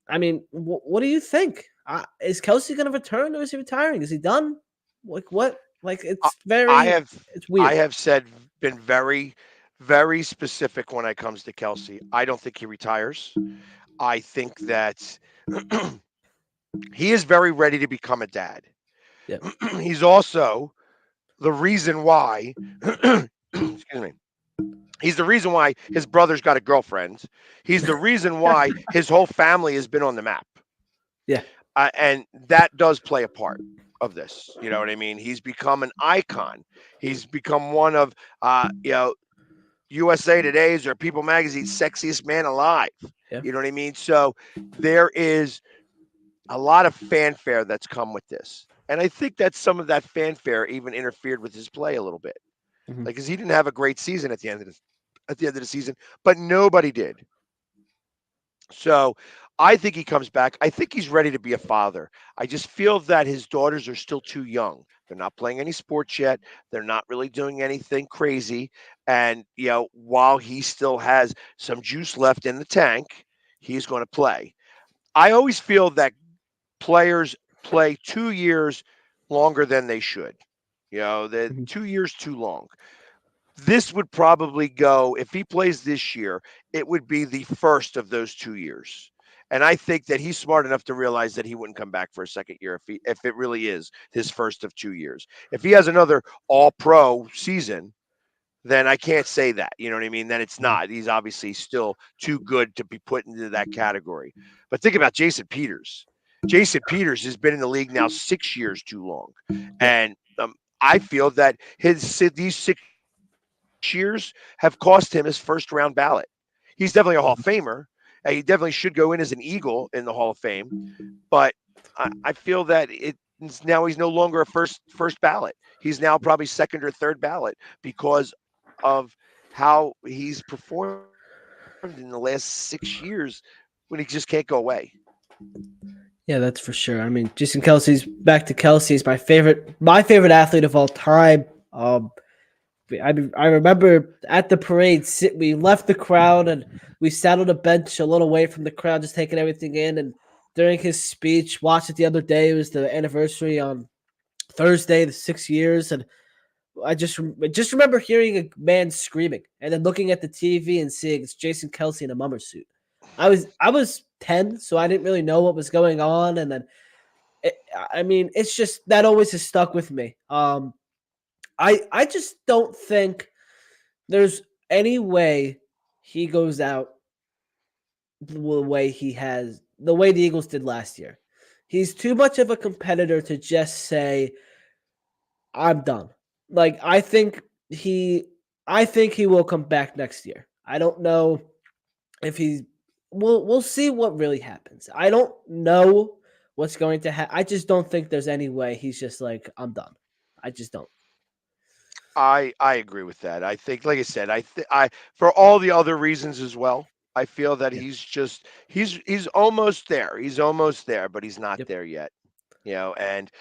I mean, what do you think? Is Kelce going to return or is he retiring? Is he done? Like what? Like it's weird. I have been very, very specific when it comes to Kelce. I don't think he retires. I think that he is very ready to become a dad. Yep. He's also the reason why, excuse me, he's the reason why his brother's got a girlfriend. He's the reason why his whole family has been on the map. Yeah. And that does play a part of this. You know what I mean? He's become an icon. He's become one of, USA Today's or People Magazine's sexiest man alive. Yeah. You know what I mean? So there is a lot of fanfare that's come with this. And I think that some of that fanfare even interfered with his play a little bit. Mhm. Like, because he didn't have a great season at the end of the season, but nobody did. So I think he comes back. I think he's ready to be a father. I just feel that his daughters are still too young. They're not playing any sports yet. They're not really doing anything crazy. And, while he still has some juice left in the tank, he's going to play. I always feel that players play 2 years longer than they should. The 2 years too long. This would probably go, if he plays this year, it would be the first of those 2 years. And I think that he's smart enough to realize that he wouldn't come back for a second year if it really is his first of 2 years. If he has another all-pro season, then I can't say that. You know what I mean? Then it's not. He's obviously still too good to be put into that category. But think about Jason Peters. Jason Peters has been in the league now 6 years too long. And I feel that these 6 years have cost him his first round ballot. He's definitely a Hall of Famer. He definitely should go in as an Eagle in the Hall of Fame. But I feel that now he's no longer a first ballot. He's now probably second or third ballot because of how he's performed in the last 6 years when he just can't go away. Yeah, that's for sure. I mean, Jason Kelce's back to Kelce's my favorite athlete of all time. I remember at the parade, we left the crowd and we sat on a bench a little away from the crowd, just taking everything in. And during his speech, watched it the other day. It was the anniversary on Thursday, the 6 years, and I just remember hearing a man screaming and then looking at the TV and seeing it's Jason Kelce in a mummer suit. I was 10, so I didn't really know what was going on, and then it's just that always has stuck with me. I just don't think there's any way he goes out the way the Eagles did last year. He's too much of a competitor to just say, I'm done. Like I think he will come back next year. I don't know if we'll see what really happens. I don't know what's going to happen. I just don't think there's any way he's just like, I'm done. I just don't. I agree with that. I think, like I said, I for all the other reasons as well. I feel that Yeah. he's almost there. He's almost there, but he's not Yep. there yet. And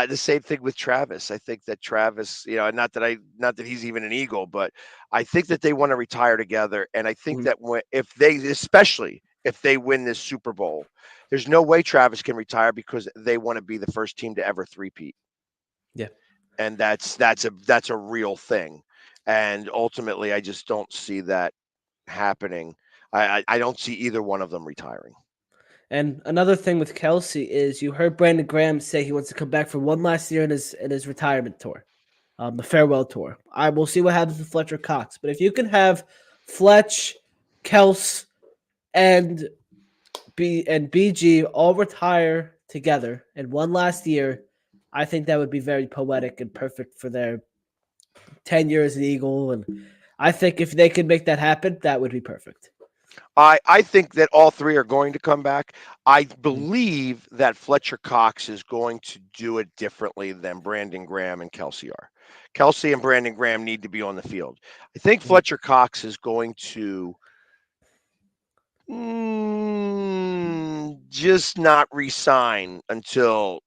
the same thing with Travis. I think that Travis, not that he's even an Eagle, but I think that they want to retire together. And I think Mhm. that especially if they win this Super Bowl, there's no way Travis can retire because they want to be the first team to ever three-peat. Yeah. And that's a real thing. And ultimately, I just don't see that happening. I don't see either one of them retiring. And another thing with Kelsey is you heard Brandon Graham say he wants to come back for one last year in his retirement tour, the farewell tour. I will see what happens with Fletcher Cox. But if you can have Fletch, Kels, and BG all retire together in one last year, I think that would be very poetic and perfect for their 10 years as an Eagle. And I think if they could make that happen, that would be perfect. I think that all three are going to come back. I Mhm. believe that Fletcher Cox is going to do it differently than Brandon Graham and Kelsey are. Kelsey and Brandon Graham need to be on the field. I think Mhm. Fletcher Cox is going to just not resign until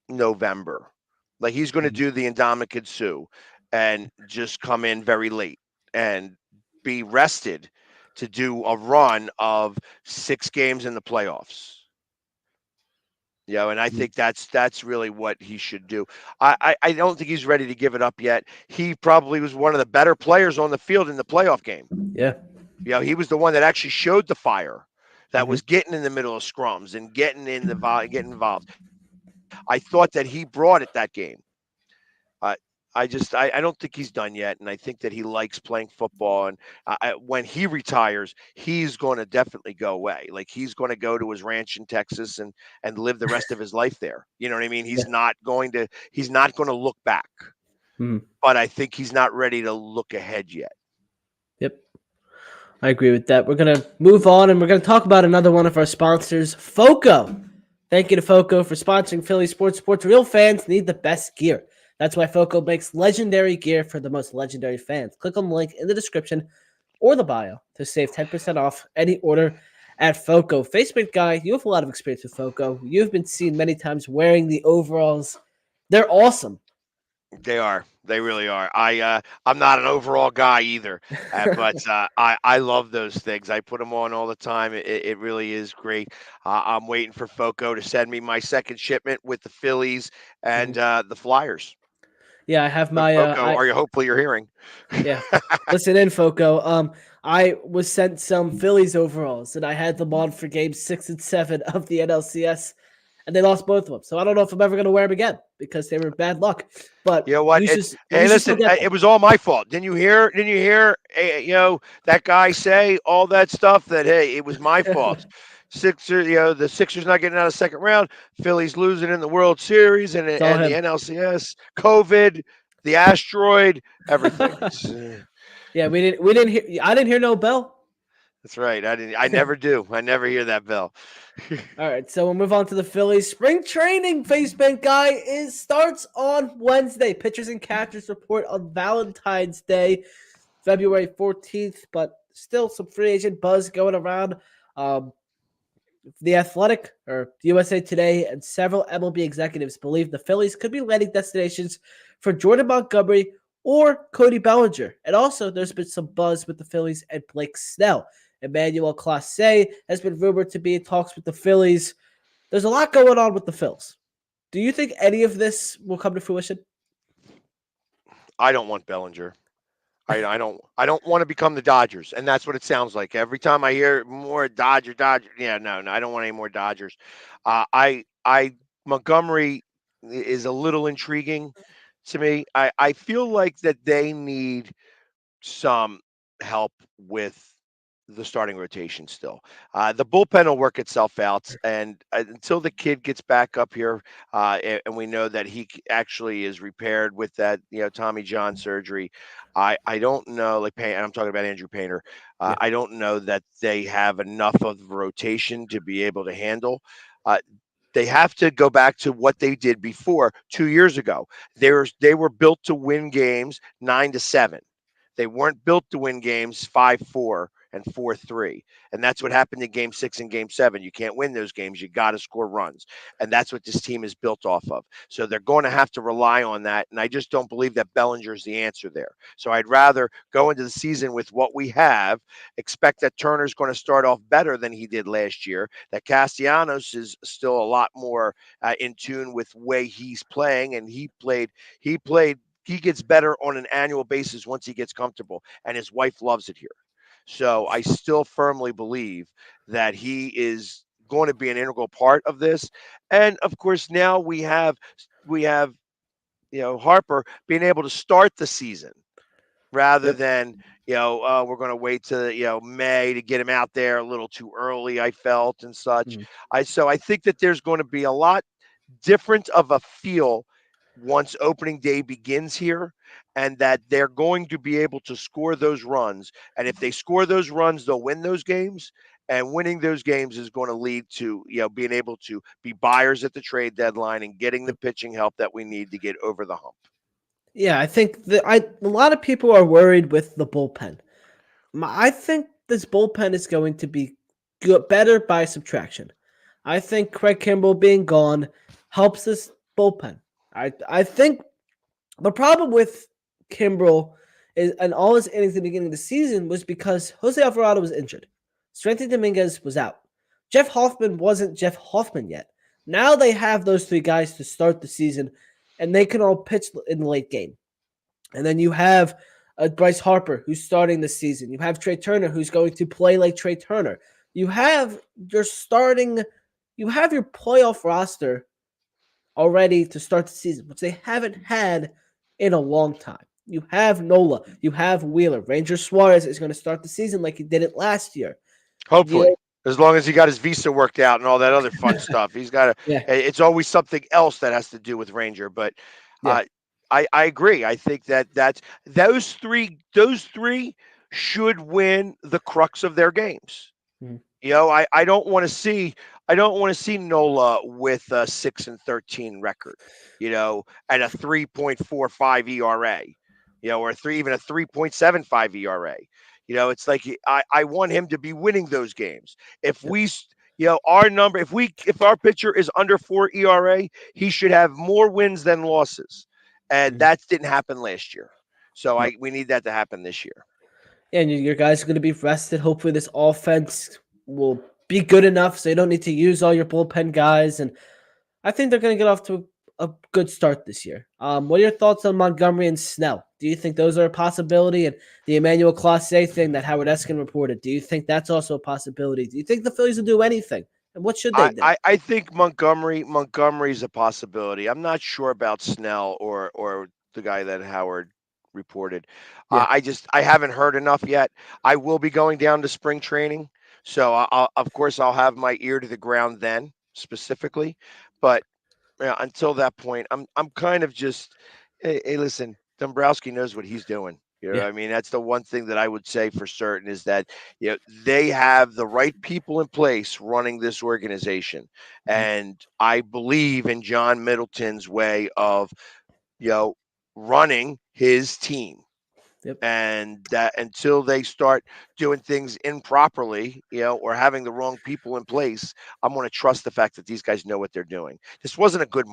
November. Like he's going to Mhm. do the Indomitian Sue and just come in very late and be rested to do a run of 6 games in the playoffs. And I Mhm. think that's really what he should do. I don't think he's ready to give it up yet. He probably was one of the better players on the field in the playoff game. Yeah. He was the one that actually showed the fire, that Mhm. was getting in the middle of scrums and getting involved. I thought that he brought it that game. Uh, I don't think he's done yet, and I think that he likes playing football. And when he retires, he's going to definitely go away. Like he's going to go to his ranch in Texas and live the rest of his life there. You know what I mean? Yeah. He's not going to look back. Mhm. But I think he's not ready to look ahead yet. Yep. I agree with that. We're going to move on and we're going to talk about another one of our sponsors, FOCO. Thank you to FOCO for sponsoring Philly Sports. Sports real fans need the best gear. That's why FOCO makes legendary gear for the most legendary fans. Click on the link in the description or the bio to save 10% off any order at FOCO. Facebook guy, you have a lot of experience with FOCO. You've been seen many times wearing the overalls. They're awesome. They are. They really are. I'm not an overall guy either, but I love those things. I put them on all the time. It really is great. I'm waiting for Foco to send me my second shipment with the Phillies and Mhm. the Flyers. Yeah, I have So my Foco, hopefully you're hearing. yeah. Listen in, Foco. I was sent some Phillies overalls, and I had them on for games 6 and 7 of the NLCS, and they lost both of them. So I don't know if I'm ever going to wear them again because they were bad luck. But You know what? you Hey, should still listen, get them. it was all my fault. Didn't you hear? Didn't you hear? That guy say all that stuff. That hey, it was my fault. The Sixers not getting out of the second round. Phillies losing in the World Series It's all and the him. NLCS. COVID, the asteroid, everything. Yeah, we didn't hear. I didn't hear no bell. That's right. I never do. I never hear that bell. All right, so we'll move on to the Phillies. Spring training, Facebook guy, starts on Wednesday. Pitchers and catchers report on Valentine's Day, February 14th, but still some free agent buzz going around. Um, the Athletic or USA Today and several MLB executives believe the Phillies could be landing destinations for Jordan Montgomery or Cody Bellinger. And also, there's been some buzz with the Phillies and Blake Snell. Emmanuel Clase has been rumored to be in talks with the Phillies. There's a lot going on with the Phils. Do you think any of this will come to fruition? I don't want Bellinger. I don't want to become the Dodgers, and that's what it sounds like. Every time I hear more Dodger, yeah, no, I don't want any more Dodgers. I Montgomery is a little intriguing to me. I feel like that they need some help with the starting rotation still. The bullpen will work itself out, and until the kid gets back up here, and we know that actually is repaired with that Tommy John surgery. I don't know, like Payne, I'm talking about Andrew Painter. Yeah. I don't know that they have enough of the rotation to be able to handle. Uh, they have to go back to what they did before 2 years ago. They were built to win games 9-7. They weren't built to win games 5-4 and 4-3. And that's what happened in game 6 and game 7. You can't win those games. You got to score runs. And that's what this team is built off of. So they're going to have to rely on that. And I just don't believe that Bellinger is the answer there. So I'd rather go into the season with what we have, expect that Turner's going to start off better than he did last year, that Castellanos is still a lot more in tune with the way he's playing. And he gets better on an annual basis once he gets comfortable, and his wife loves it here. So I still firmly believe that he is going to be an integral part of this. And of course, now we have Harper being able to start the season rather Yep. than we're going to wait to May to get him out there a little too early. I felt and such. Mhm. I think that there's going to be a lot different of a feel once opening day begins here, and that they're going to be able to score those runs. And if they score those runs, they'll win those games. And winning those games is going to lead to being able to be buyers at the trade deadline and getting the pitching help that we need to get over the hump. Yeah, I think a lot of people are worried with the bullpen. I think this bullpen is going to be better by subtraction. I think Craig Kimbrell being gone helps this bullpen. I think the problem with Kimbrell is, and all his innings at the beginning of the season was because Jose Alvarado was injured. Strengthy Dominguez was out. Jeff Hoffman wasn't Jeff Hoffman yet. Now they have those three guys to start the season, and they can all pitch in the late game. And then you have Bryce Harper, who's starting the season. You have Trey Turner, who's going to play like Trey Turner. You have your playoff roster already to start the season, which they haven't had in a long time. You have Nola. You have Wheeler. Ranger Suarez is going to start the season like he did it last year. Hopefully. As long as he got his visa worked out and all that other fun stuff, he's got to. Yeah. It's always something else that has to do with Ranger, but Yeah. I agree. I think that's those three should win the crux of their games. Mhm. I don't want to see Nola with a 6-13 record, at a 3.45 ERA, or even a 3.75 ERA. It's like I want him to be winning those games. If we, our number, if our pitcher is under 4 ERA, he should have more wins than losses, and Mhm. that didn't happen last year. So Yep. we need that to happen this year. And your guys are going to be rested. Hopefully, this offense will be good enough so you don't need to use all your bullpen guys. And I think they're going to get off to a good start this year. What are your thoughts on Montgomery and Snell? Do you think those are a possibility? And the Emmanuel Clase thing that Howard Eskin reported, do you think that's also a possibility? Do you think the Phillies will do anything? And what should they do? I think Montgomery's a possibility. I'm not sure about Snell or the guy that Howard reported. Yeah. I haven't heard enough yet. I will be going down to spring training, so of course I'll have my ear to the ground then specifically. But until that point, I'm kind of just hey, listen, Dombrowski knows what he's doing. Yeah. I mean, that's the one thing that I would say for certain is that they have the right people in place running this organization, and I believe in John Middleton's way of running his team. Yep. And that until they start doing things improperly, or having the wrong people in place, I'm going to trust the fact that these guys know what they're doing. This wasn't a good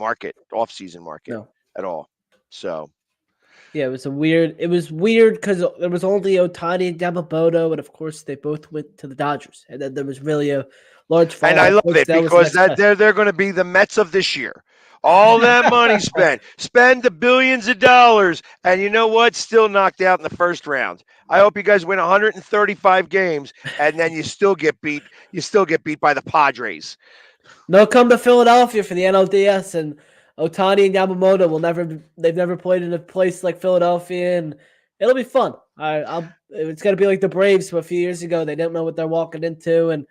off-season market No. at all. So Yeah, it was weird because there was only Otani and Yamamoto, and of course they both went to the Dodgers, and then there was really a large And fall I off. love Which it that was the because next that best. they're going to be the Mets of this year. All that money spent, spend the billions of dollars, and you know what? Still knocked out in the first round. I hope you guys win 135 games, and then you still get beat. You still get beat by the Padres. They'll come to Philadelphia for the NLDS, and Otani and Yamamoto will never. They've never played in a place like Philadelphia, and it'll be fun. I'll. It's gonna be like the Braves from a few years ago. They didn't know what they're walking into, and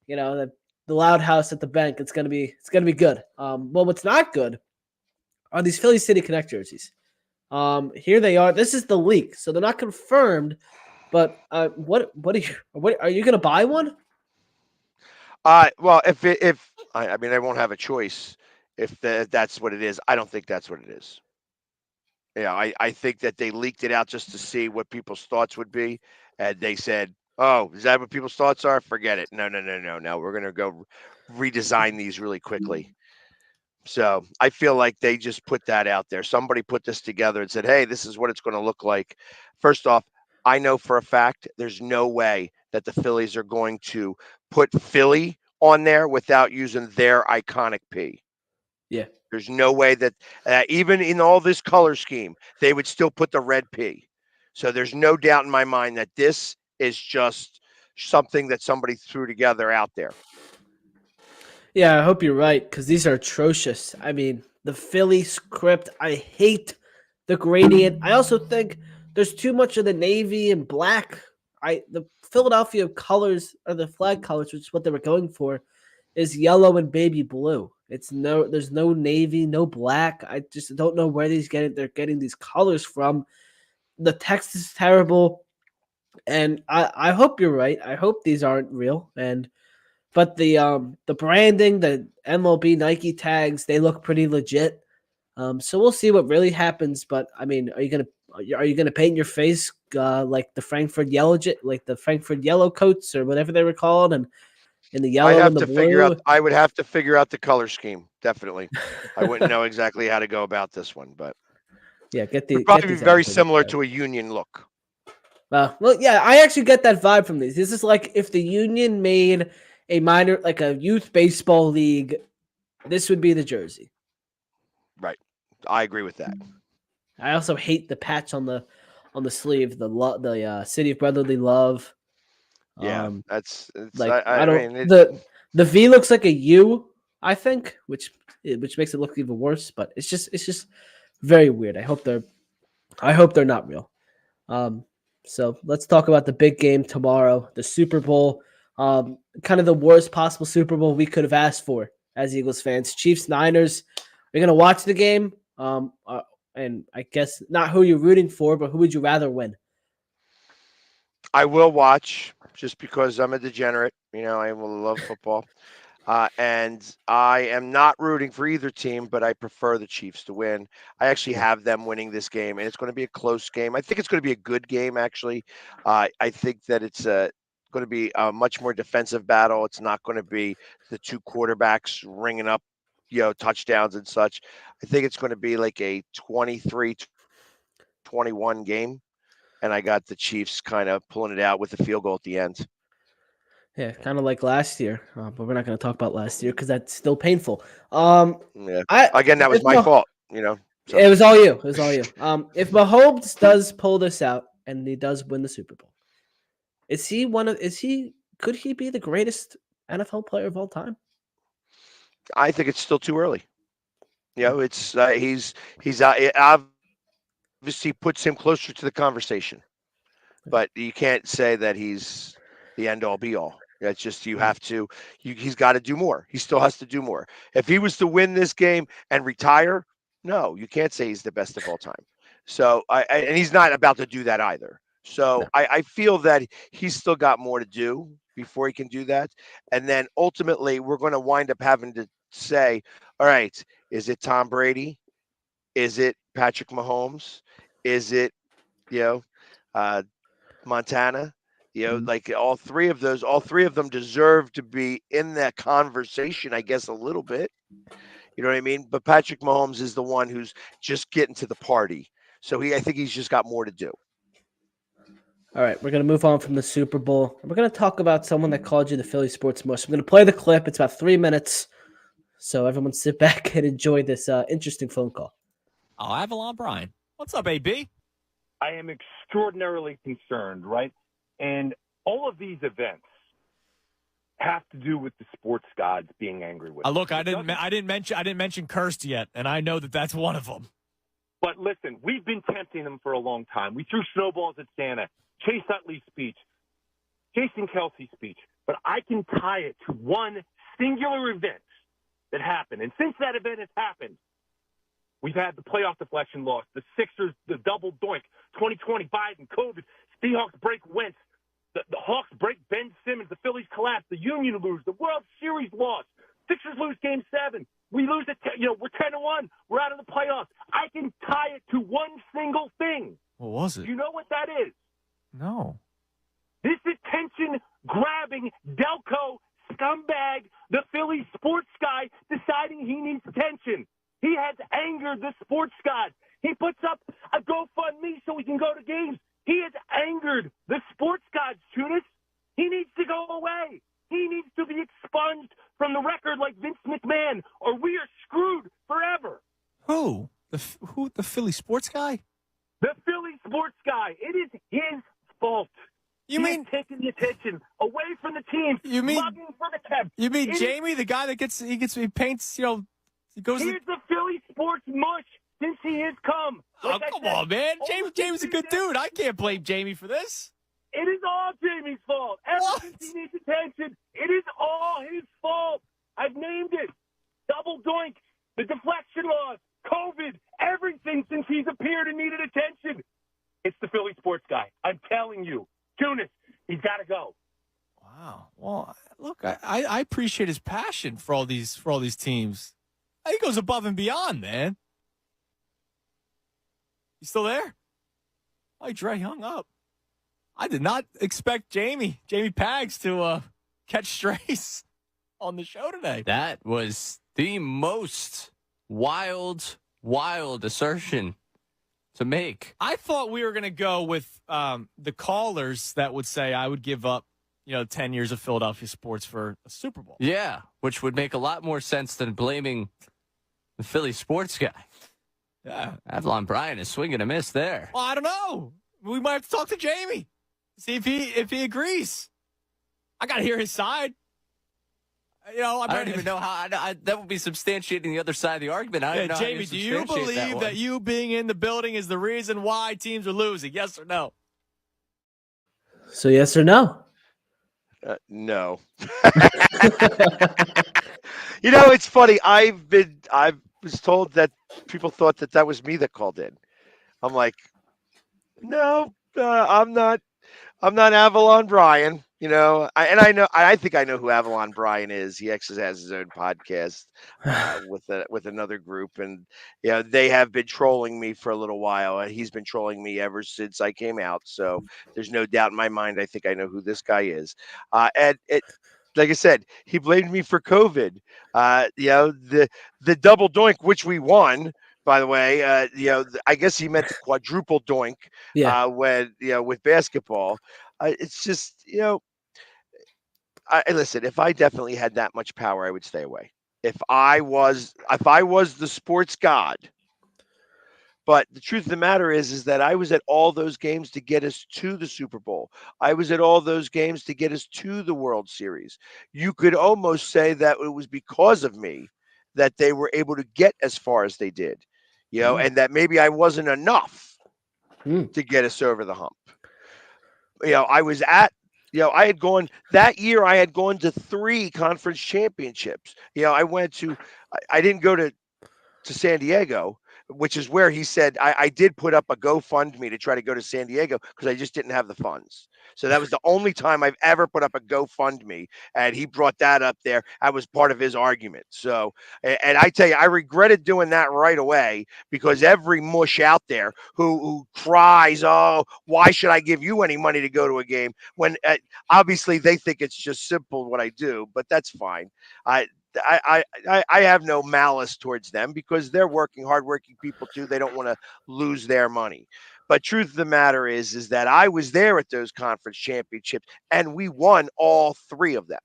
the loud house at the bank. It's gonna be good. Well, what's not good are these Philly City Connect jerseys. Here they are. This is the leak, so they're not confirmed. But what are you gonna buy one? Well, if I mean, I won't have a choice if that's what it is. I don't think that's what it is. Yeah, I think that they leaked it out just to see what people's thoughts would be, and they said, "Oh, is that what people's thoughts are? Forget it. No, no, no, no, no. We're gonna go redesign these really quickly." So I feel like they just put that out there. Somebody put this together and said, "Hey, this is what it's going to look like." First off, I know for a fact there's no way that the Phillies are going to put Philly on there without using their iconic P. Yeah. There's no way that even in all this color scheme, they would still put the red P. So there's no doubt in my mind that this is just something that somebody threw together out there. Yeah, I hope you're right because these are atrocious. I mean, the Philly script, I hate the gradient. I also think there's too much of the navy and black. The Philadelphia colors or the flag colors, which is what they were going for, is yellow and baby blue. There's no navy, no black. I just don't know where they're getting these colors from. The text is terrible, and I hope you're right. I hope these aren't real, but the branding, the MLB Nike tags, they look pretty legit. So we'll see what really happens. But I mean, are you gonna paint your face like the Frankfurt yellow, like the Frankfurt yellow coats or whatever they were called, and in the I'd yellow have and the to figure out. blue? I would have to figure out the color scheme. Definitely, I wouldn't know exactly how to go about this one, but Yeah, would get probably be these very edited. similar to a Union look. Well, yeah, I actually get that vibe from these. This is like if the Union made a minor, like a youth baseball league, this would be the jersey. Right, I agree with that. I also hate the patch on the sleeve, the City of Brotherly Love. Yeah, Um, that's it's. like I I don't mean, the V looks like a U, I think, which makes it look even worse. But it's just very weird. I hope they're not real. Um, so let's talk about the big game tomorrow, the Super Bowl. Kind of the worst possible Super Bowl we could have asked for as Eagles fans. Chiefs Niners. You're gonna watch the game. And I guess not who you're rooting for, but who would you rather win? I will watch just because I'm a degenerate. You know, I will love football. And I am not rooting for either team, but I prefer the Chiefs to win. I actually have them winning this game, and it's going to be a close game. I think it's going to be a good game, actually. I think that it's going to be a much more defensive battle. It's not going to be the two quarterbacks ringing up, touchdowns and such. I think it's going to be like a 23-21 game, and I got the Chiefs kind of pulling it out with a field goal at the end. Yeah, kind of like last year, but we're not going to talk about last year because that's still painful. Yeah. I Again, that was if my fault, So. It was all you. It was all you. If Mahomes does pull this out and he does win the Super Bowl, could he be the greatest NFL player of all time? I think it's still too early. It's he's it obviously puts him closer to the conversation, but you can't say that he's the end all be all. That's just he's got to do more. He still has to do more. If he was to win this game and retire, no, you can't say he's the best of all time. So and he's not about to do that either. So No. I feel that he's still got more to do before he can do that. And then ultimately, we're going to wind up having to say, all right, is it Tom Brady? Is it Patrick Mahomes? Is it, Montana? Like all three of them deserve to be in that conversation, I guess, a little bit. You know what I mean? But Patrick Mahomes is the one who's just getting to the party. So I think he's just got more to do. All right, we're going to move on from the Super Bowl. We're going to talk about someone that called you the Philly Sports Mush. I'm going to play the clip. It's about 3 minutes. So everyone sit back and enjoy this interesting phone call. Oh, Avalon Brian. What's up, AB? I am extraordinarily concerned, right? And all of these events have to do with the sports gods being angry with. Look, I didn't mention cursed yet, and I know that that's one of them. But listen, we've been tempting them for a long time. We threw snowballs at Santa, Chase Utley's speech, Jason Kelsey's speech. But I can tie it to one singular event that happened. And since that event has happened, we've had the playoff deflection loss, the Sixers, the double doink, 2020, Biden, COVID, Seahawks break Wentz, the Hawks break Ben Simmons, the Phillies collapse, the Union lose, the World Series loss, Sixers lose Game 7. We lose it. We're 10-1. We're out of the playoffs. I can tie it to one single thing. What was it? Do you know what that is? No. This attention-grabbing Delco scumbag, the Philly sports guy, deciding he needs attention. He has angered the sports gods. He puts up a GoFundMe so he can go to games. He has angered the sports gods, Tunis. He needs to go away. He needs to be expunged from the record like Vince McMahon, or we are screwed forever. Who? The Philly sports guy? The Philly sports guy. It is his fault. He is taking the attention away from the team. You mean mugging for the temp. You mean Jamie, the guy that he paints, he goes. He's the Philly sports mush since he has come. Like come on, man. Jamie's a good dude. I can't blame Jamie for this. It is all Jamie's fault. Ever since he needs attention, it is all his fault. I've named it. Double doink, the deflection laws, COVID, everything since he's appeared and needed attention. It's the Philly sports guy. I'm telling you. Tunis, he's got to go. Wow. Well, look, I appreciate his passion for all these teams. He goes above and beyond, man. You still there? Oh, Dre hung up. I did not expect Jamie Pags to catch strays on the show today. That was the most wild assertion to make. I thought we were going to go with the callers that would say I would give up, 10 years of Philadelphia sports for a Super Bowl. Yeah, which would make a lot more sense than blaming the Philly sports guy. Yeah. Avalon Brian is swinging a miss there. Well, I don't know. We might have to talk to Jamie. See if he agrees. I got to hear his side. I don't even know how that would be substantiating the other side of the argument. I don't know. Jamie, do you believe that you being in the building is the reason why teams are losing? Yes or no? So yes or no? No. It's funny. I was told that people thought that was me that called in. I'm like, no, I'm not Avalon Brian. I think I know who Avalon Brian is. He actually has his own podcast with another group, and they have been trolling me for a little while. And he's been trolling me ever since I came out. So there's no doubt in my mind. I think I know who this guy is. And like I said, he blamed me for COVID. The double doink, which we won. By the way, I guess he meant the quadruple doink. Yeah. When with basketball, it's just listen. If I definitely had that much power, I would stay away. If I was the sports god. But the truth of the matter is that I was at all those games to get us to the Super Bowl. I was at all those games to get us to the World Series. You could almost say that it was because of me that they were able to get as far as they did, and that maybe I wasn't enough to get us over the hump. I was at, I had gone that year. I had gone to 3 conference championships. I didn't go to San Diego, which is where he said I did put up a GoFundMe to try to go to San Diego because I just didn't have the funds. So that was the only time I've ever put up a GoFundMe, and he brought that up there. I was part of his argument. So, and I tell you, I regretted doing that right away because every mush out there who cries, "Oh, why should I give you any money to go to a game?" When obviously they think it's just simple what I do, but that's fine. I have no malice towards them because they're hardworking people too. They don't want to lose their money. But truth of the matter is that I was there at those conference championships and we won all 3 of them.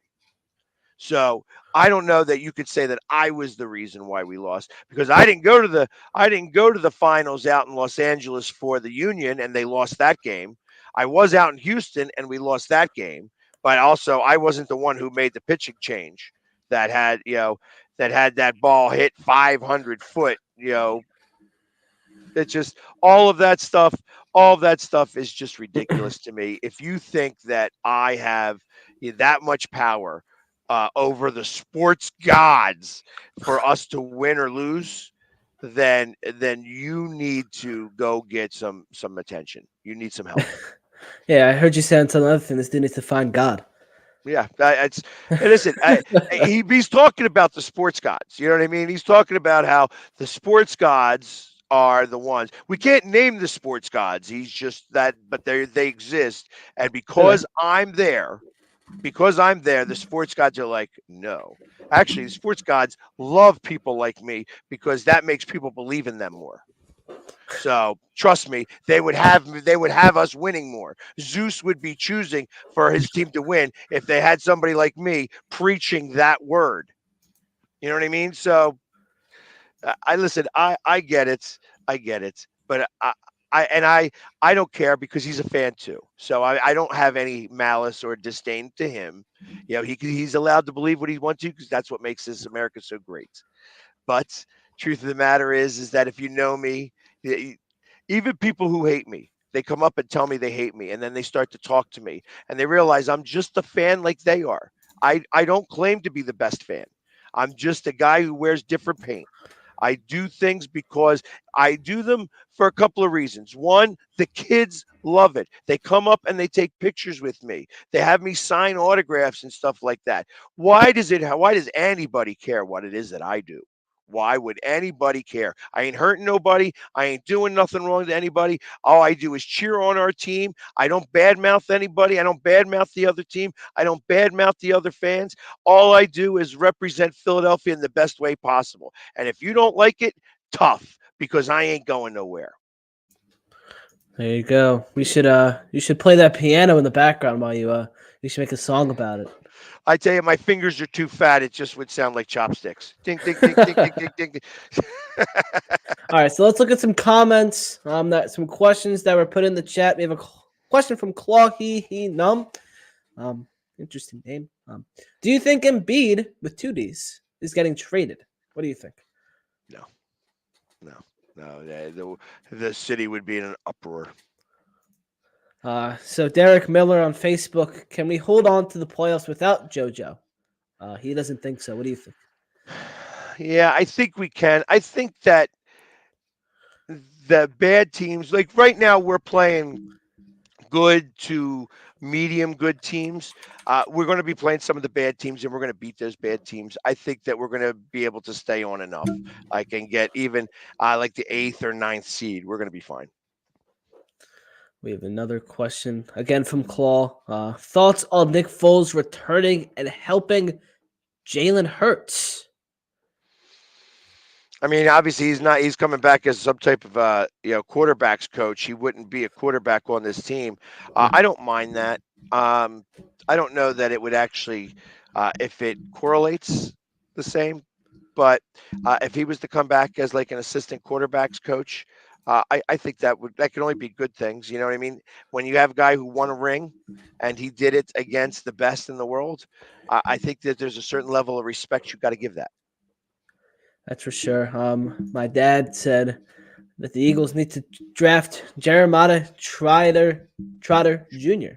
So I don't know that you could say that I was the reason why we lost because I didn't go to the finals out in Los Angeles for the Union and they lost that game. I was out in Houston and we lost that game, but also I wasn't the one who made the pitching change that had that ball hit 500 foot. It's just all of that stuff. All of that stuff is just ridiculous to me. If you think that I have that much power over the sports gods for us to win or lose, then you need to go get some attention. You need some help. Yeah, I heard you say on another thing. This dude needs to find God. Yeah, listen. He's talking about the sports gods. You know what I mean? He's talking about how the sports gods are the ones. We can't name the sports gods. He's just that, but they exist, and because I'm there, the sports gods are like, no. Actually, the sports gods love people like me because that makes people believe in them more. So trust me, they would have us winning more. Zeus would be choosing for his team to win if they had somebody like me preaching that word. You know what I mean? So I listen. I get it. But I don't care because he's a fan too. So I don't have any malice or disdain to him. He's allowed to believe what he wants to because that's what makes this America so great. But truth of the matter is that if you know me, even people who hate me, they come up and tell me they hate me, and then they start to talk to me, and they realize I'm just a fan like they are. I don't claim to be the best fan. I'm just a guy who wears different paint. I do things because I do them for a couple of reasons. One, the kids love it. They come up and they take pictures with me. They have me sign autographs and stuff like that. Why does anybody care what it is that I do? Why would anybody care? I ain't hurting nobody. I ain't doing nothing wrong to anybody. All I do is cheer on our team. I don't badmouth anybody. I don't badmouth the other team. I don't badmouth the other fans. All I do is represent Philadelphia in the best way possible. And if you don't like it, tough, because I ain't going nowhere. There you go. You should play that piano in the background while you should make a song about it. I tell you, my fingers are too fat. It just would sound like chopsticks. Ding, ding, ding, ding, ding, ding, ding. All right, so let's look at some comments. Some questions that were put in the chat. We have a question from Claw He Num. Interesting name. Do you think Embiid with 2 Ds is getting traded? What do you think? No. The city would be in an uproar. So Derek Miller on Facebook, can we hold on to the playoffs without JoJo? He doesn't think so. What do you think? Yeah, I think we can. I think that the bad teams, like right now, we're playing good to medium good teams. We're going to be playing some of the bad teams, and we're going to beat those bad teams. I think that we're going to be able to stay on enough. I can get even like the 8th or 9th seed. We're going to be fine. We have another question again from Claw. Thoughts on Nick Foles returning and helping Jalen Hurts? I mean, obviously he's coming back as some type of quarterbacks coach. He wouldn't be a quarterback on this team. I don't mind that. I don't know that it would actually if it correlates the same, but if he was to come back as like an assistant quarterbacks coach, I think that can only be good things. You know what I mean? When you have a guy who won a ring and he did it against the best in the world, I think that there's a certain level of respect you got to give that. That's for sure. My dad said that the Eagles need to draft Jeremiah Trotter Jr.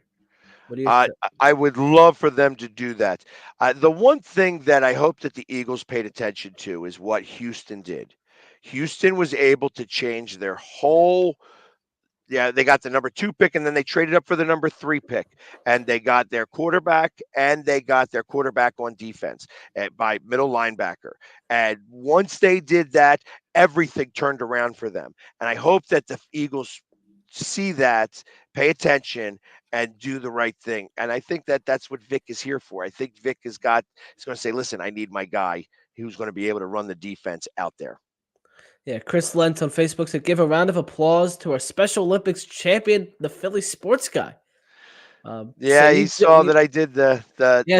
What do you think? I would love for them to do that. The one thing that I hope that the Eagles paid attention to is what Houston did. Houston was able to change their whole. Yeah, they got the number 2 pick, and then they traded up for the number 3 pick, and they got their quarterback, and they got their quarterback on defense by middle linebacker. And once they did that, everything turned around for them. And I hope that the Eagles see that, pay attention, and do the right thing. And I think that that's what Vic is here for. I think Vic he's going to say, listen, I need my guy who's going to be able to run the defense out there. Yeah, Chris Lentz on Facebook said, give a round of applause to our Special Olympics champion, the Philly sports guy. He saw that I did the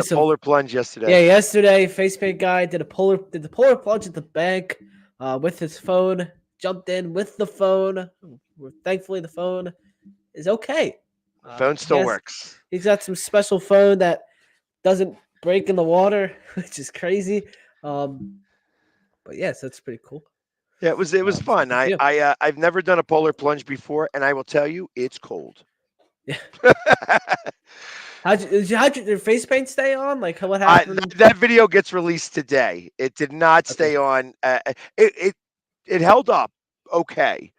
polar plunge yesterday. Yeah, yesterday, FacePaint guy did the polar plunge at the bank with his phone, jumped in with the phone. Thankfully, the phone is okay. Phone still works. He's got some special phone that doesn't break in the water, which is crazy. But yes, that's pretty cool. Yeah, it was fun. I've never done a polar plunge before, and I will tell you, it's cold. Yeah. How'd your face paint stay on? Like, what happened? That video gets released today. It did not stay on. It held up okay,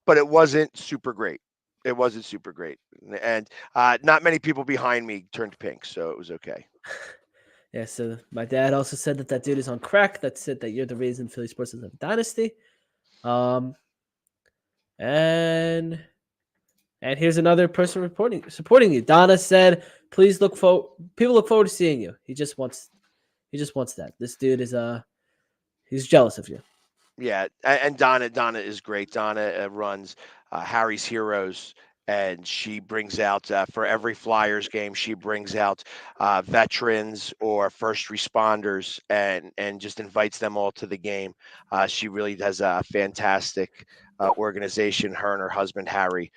but it wasn't super great. It wasn't super great, and not many people behind me turned pink, so it was okay. Yeah. So my dad also said that dude is on crack. That said that you're the reason Philly sports doesn't have a dynasty. And here's another person supporting you. Donna said, "Please people look forward to seeing you." He just wants that. This dude is he's jealous of you. Yeah, and Donna is great. Donna runs Harry's Heroes, and she brings out for every Flyers game, she brings out veterans or first responders, and just invites them all to the game. She really does a fantastic organization. Her and her husband Harry,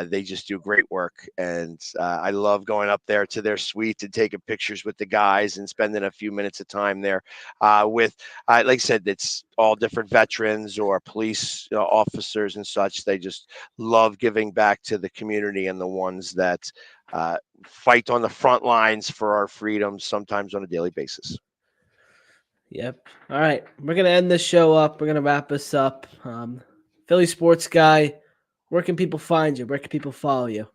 they just do great work, and I love going up there to their suite and taking pictures with the guys and spending a few minutes of time there with like I said, it's all different veterans or police officers and such. They just love giving back to the community and the ones that fight on the front lines for our freedoms, sometimes on a daily basis. Yep. All right, we're gonna end this show up. We're gonna wrap this up. Philly sports guy, where can people find you? Where can people follow you?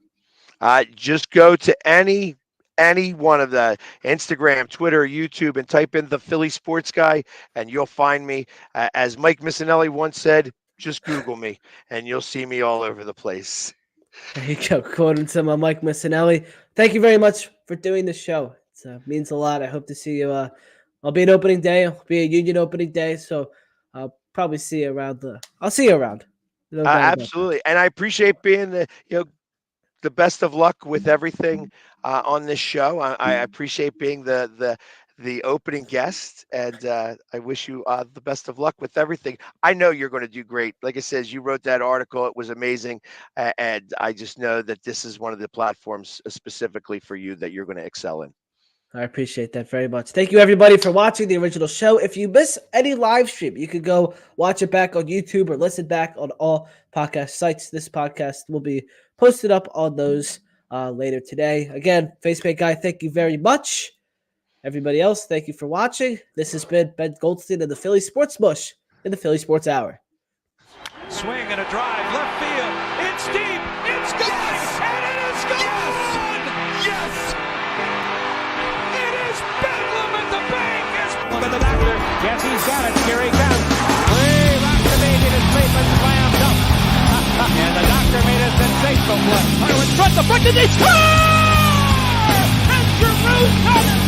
Just go to any one of the Instagram, Twitter, YouTube, and type in the Philly sports guy, and you'll find me. As Mike Missinelli once said, just Google me, and you'll see me all over the place. There you go. Quoting to my Mike Missinelli. Thank you very much for doing the show. It means a lot. I hope to see you. I'll be an opening day. I'll be a union opening day, so I'll probably see you around. I'll see you around. No absolutely, and I appreciate being the best of luck with everything on this show. I appreciate being the opening guest, and I wish you the best of luck with everything. I know you're going to do great. Like I said, you wrote that article; it was amazing, and I just know that this is one of the platforms specifically for you that you're going to excel in. I appreciate that very much. Thank you, everybody, for watching the original show. If you miss any live stream, you can go watch it back on YouTube or listen back on all podcast sites. This podcast will be posted up on those later today. Again, FacePaint guy, thank you very much. Everybody else, thank you for watching. This has been Ben Goldstein of the Philly Sports Bush in the Philly Sports Hour. Swing and a drive, left field. It's deep. It's gone. Yes! And it is gone. Yes! It is bedlam at the bank. But the doctor, yes, he's got it. Here he comes. Way rock the baby to sleep and slammed up. And the doctor made a sensational play. In front, the front, and they score! And Giroux got it!